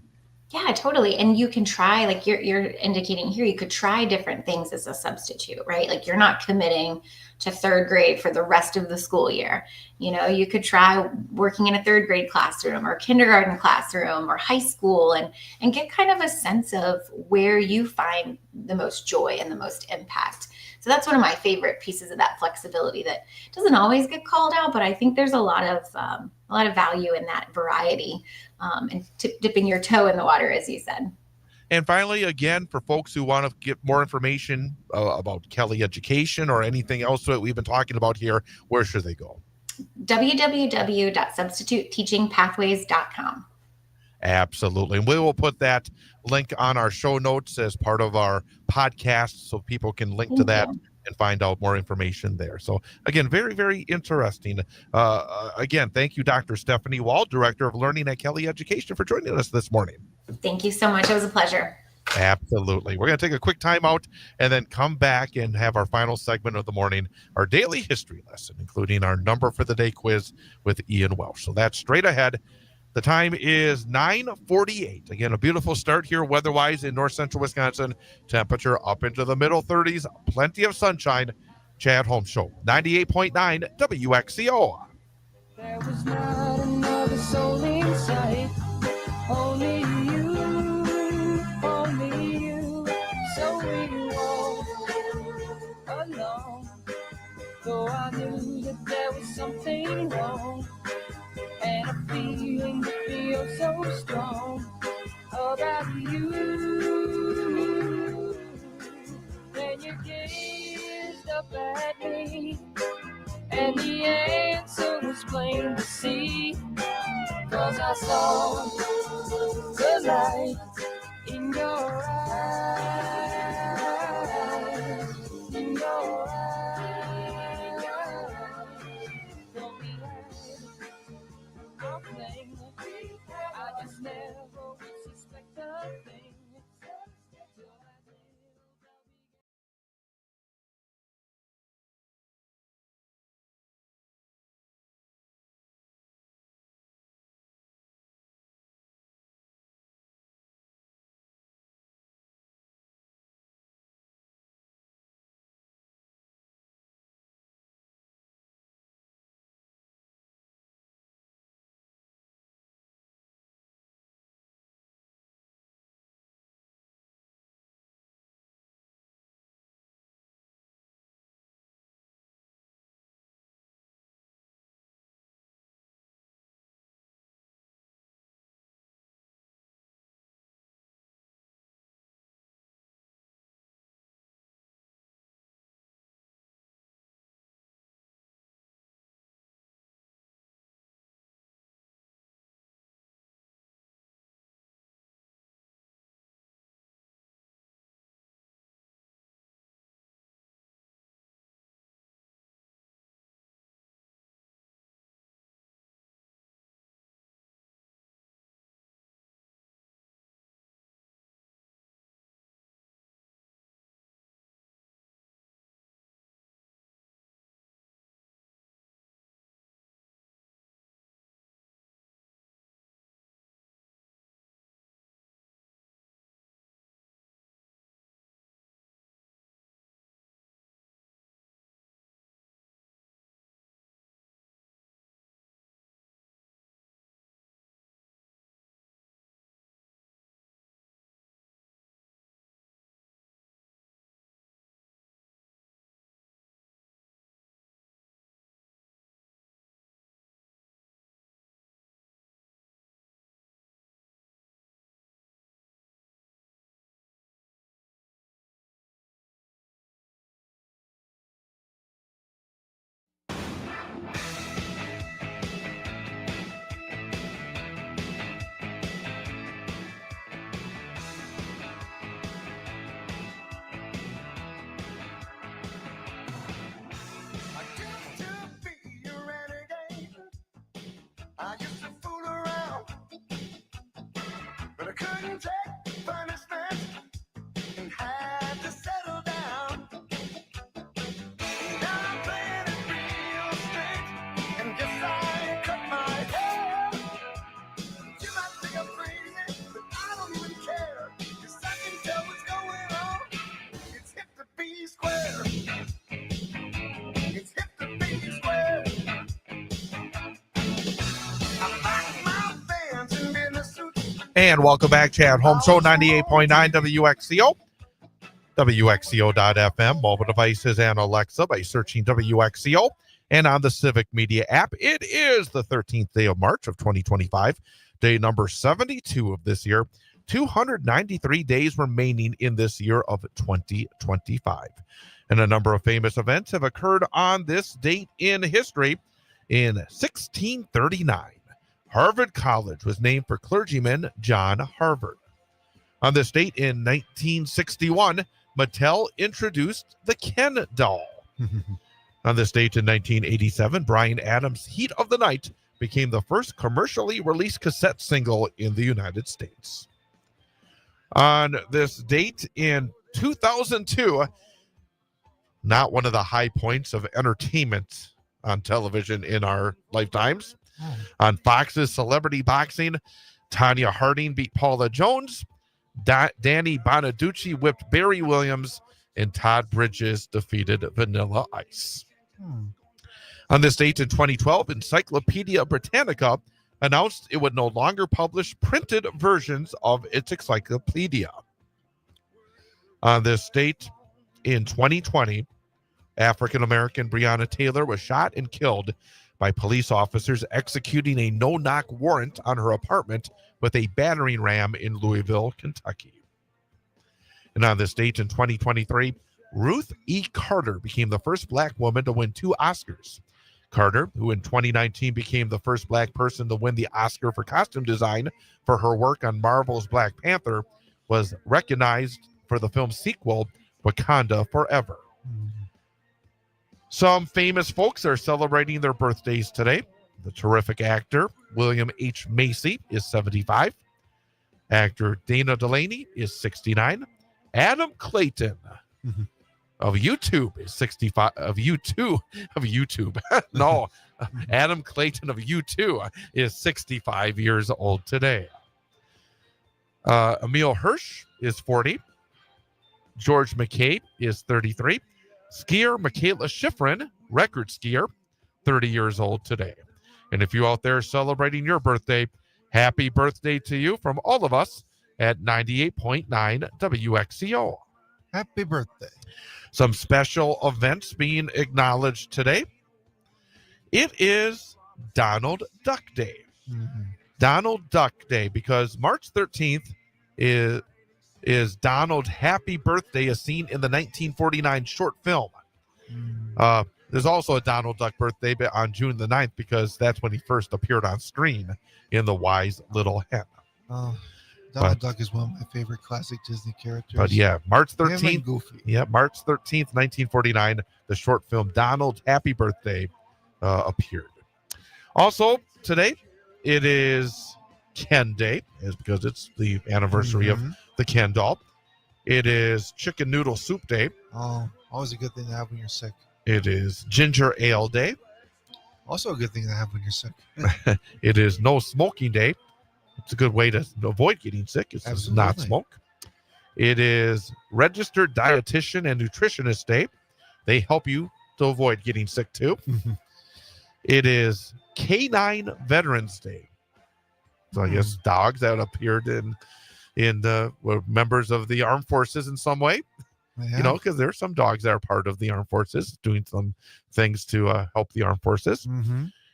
yeah, totally. And you can try, like you're indicating here, you could try different things as a substitute, right? Like you're not committing to third grade for the rest of the school year. You know, you could try working in a third grade classroom or kindergarten classroom or high school, and get kind of a sense of where you find the most joy and the most impact. So that's one of my favorite pieces of that flexibility that doesn't always get called out, but I think there's a lot of value in that variety, and dipping your toe in the water, as you said. And finally, again, for folks who want to get more information about Kelly Education or anything else that we've been talking about here, where should they go? www.substituteteachingpathways.com. Absolutely. And we will put that link on our show notes as part of our podcast so people can link to that and find out more information there. So again, very, very interesting. Again, thank you, Dr. Stephanie Wall, Director of Learning at Kelly Education, for joining us this morning. Thank you so much. It was a pleasure. Absolutely. We're going to take a quick time out and then come back and have our final segment of the morning, our daily history lesson, including our number for the day quiz with Ian Welsh. So that's straight ahead. The time is 9:48. Again, a beautiful start here weather-wise in north central Wisconsin. Temperature up into the middle 30s. Plenty of sunshine. Chad Holmes Show, 98.9 WXCO. There was not another soul in sight. Only you, only you. So we walked alone. Though I knew that there was something wrong. And a feeling that feels so strong about you. Then you gazed up at me, and the answer was plain to see. 'Cause I saw the light in your eyes, in your eyes. Don't be I just never would suspect a thing. And welcome back, Chad Holmes Show, 98.9 WXCO, WXCO.FM, mobile devices and Alexa by searching WXCO, and on the Civic Media app. It is the 13th day of March of 2025, day number 72 of this year. 293 days remaining in this year of 2025. And a number of famous events have occurred on this date in history. In 1639, Harvard College was named for clergyman John Harvard. On this date in 1961, Mattel introduced the Ken doll. On this date in 1987, Bryan Adams' Heat of the Night became the first commercially released cassette single in the United States. On this date in 2002, not one of the high points of entertainment on television in our lifetimes. On Fox's Celebrity Boxing, Tanya Harding beat Paula Jones, Danny Bonaducci whipped Barry Williams, and Todd Bridges defeated Vanilla Ice. On this date in 2012, Encyclopedia Britannica announced it would no longer publish printed versions of its encyclopedia. On this date in 2020, African-American Breonna Taylor was shot and killed by police officers executing a no-knock warrant on her apartment with a battering ram in Louisville, Kentucky. And on this date in 2023, Ruth E. Carter became the first Black woman to win 2 Oscars. Carter, who in 2019 became the first Black person to win the Oscar for costume design for her work on Marvel's Black Panther, was recognized for the film's sequel, Wakanda Forever. Some famous folks are celebrating their birthdays today. The terrific actor William H. Macy is 75. Actor Dana Delaney is 69. Adam Clayton of YouTube is 65. Of YouTube. No, Adam Clayton of U2 is 65 years old today. Emil Hirsch is 40. George McCabe is 33. Skier Michaela Schifrin, record skier, 30 years old today. And if you out there celebrating your birthday, happy birthday to you from all of us at 98.9 WXCO. Happy birthday. Some special events being acknowledged today. It is Donald Duck Day. Donald Duck Day, because March 13th is Donald Happy Birthday, a scene in the 1949 short film. There's also a Donald Duck birthday on June the 9th, because that's when he first appeared on screen in The Wise Little Hen. Donald Duck is one of my favorite classic Disney characters. But yeah, March Him and 13th. Goofy. Yeah, March 13th, 1949, the short film Donald Happy Birthday appeared. Also, today, it is Ken Day, because it's the anniversary of the Ken doll. It is Chicken Noodle Soup Day. Oh, always a good thing to have when you're sick. It is Ginger Ale Day. Also a good thing to have when you're sick. It is No Smoking Day. It's a good way to avoid getting sick. It's just not smoke. It is Registered Dietitian and Nutritionist Day. They help you to avoid getting sick too. It is Canine Veterans Day. So I guess dogs that appeared were members of the armed forces in some way. Yeah. You know, because there's some dogs that are part of the armed forces doing some things to help the armed forces.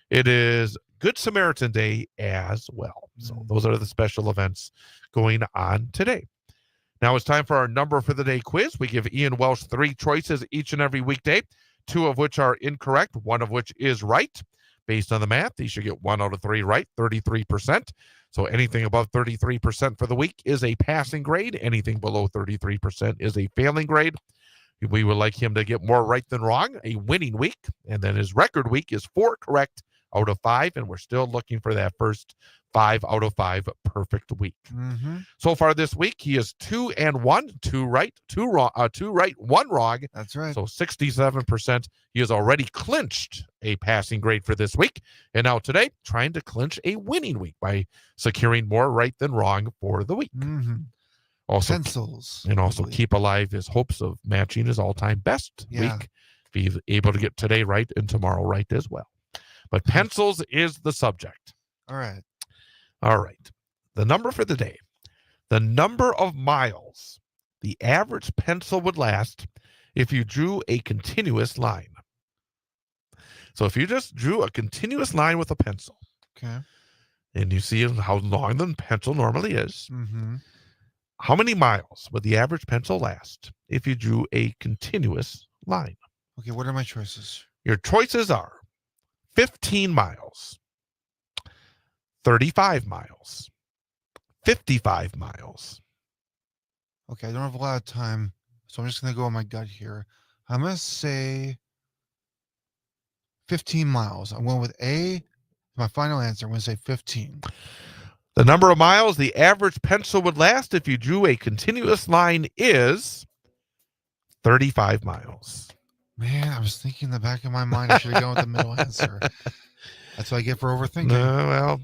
It is Good Samaritan Day as well. So those are the special events going on today. Now it's time for our number for the day quiz. We give Ian Welsh 3 choices each and every weekday, 2 of which are incorrect, 1 of which is right. Based on the math, he should get 1 out of 3 right, 33%. So anything above 33% for the week is a passing grade. Anything below 33% is a failing grade. We would like him to get more right than wrong, a winning week. And then his record week is 4 correct out of 5. And we're still looking for that first 5 out of 5 perfect week. So far this week, he is 2-1, 2 right, 2 wrong, 2 right, 1 wrong. That's right. So 67%. He has already clinched a passing grade for this week. And now today, trying to clinch a winning week by securing more right than wrong for the week. Also, pencils. And also keep alive his hopes of matching his all-time best week. If he's able to get today right and tomorrow right as well. But pencils is the subject. All right. All right. the number for the day, the number of miles the average pencil would last if you drew a continuous line. So if you just drew a continuous line with a pencil, Okay. and you see how long the pencil normally is, Mm-hmm. how many miles would the average pencil last if you drew a continuous line? Okay, what are my choices? Your choices are 15 miles, 35 miles, 55 miles. Okay, I don't have a lot of time, so I'm just going to go on my gut here. I'm going to say 15 miles. I'm going with A. My final answer, I'm going to say 15. The number of miles the average pencil would last if you drew a continuous line is 35 miles. Man, I was thinking in the back of my mind I should have gone with the middle answer. That's what I get for overthinking. Well,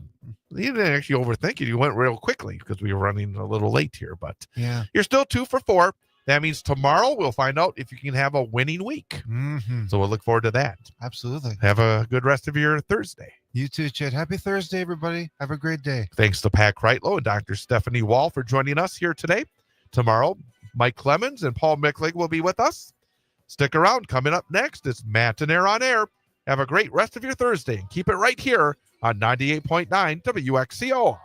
you didn't actually overthink it. You went real quickly because we were running a little late here, but Yeah. you're still 2 for 4. That means tomorrow we'll find out if you can have a winning week. Mm-hmm. So we'll look forward to that. Absolutely. Have a good rest of your Thursday. You too, Chet. Happy Thursday, everybody. Have a great day. Thanks to Pat Kreitlow and Dr. Stephanie Wall for joining us here today. Tomorrow, Mike Clemens and Paul Micklig will be with us. Stick around. Coming up next, it's Matt and Air on Air. Have a great rest of your Thursday and keep it right here on 98.9 WXCO.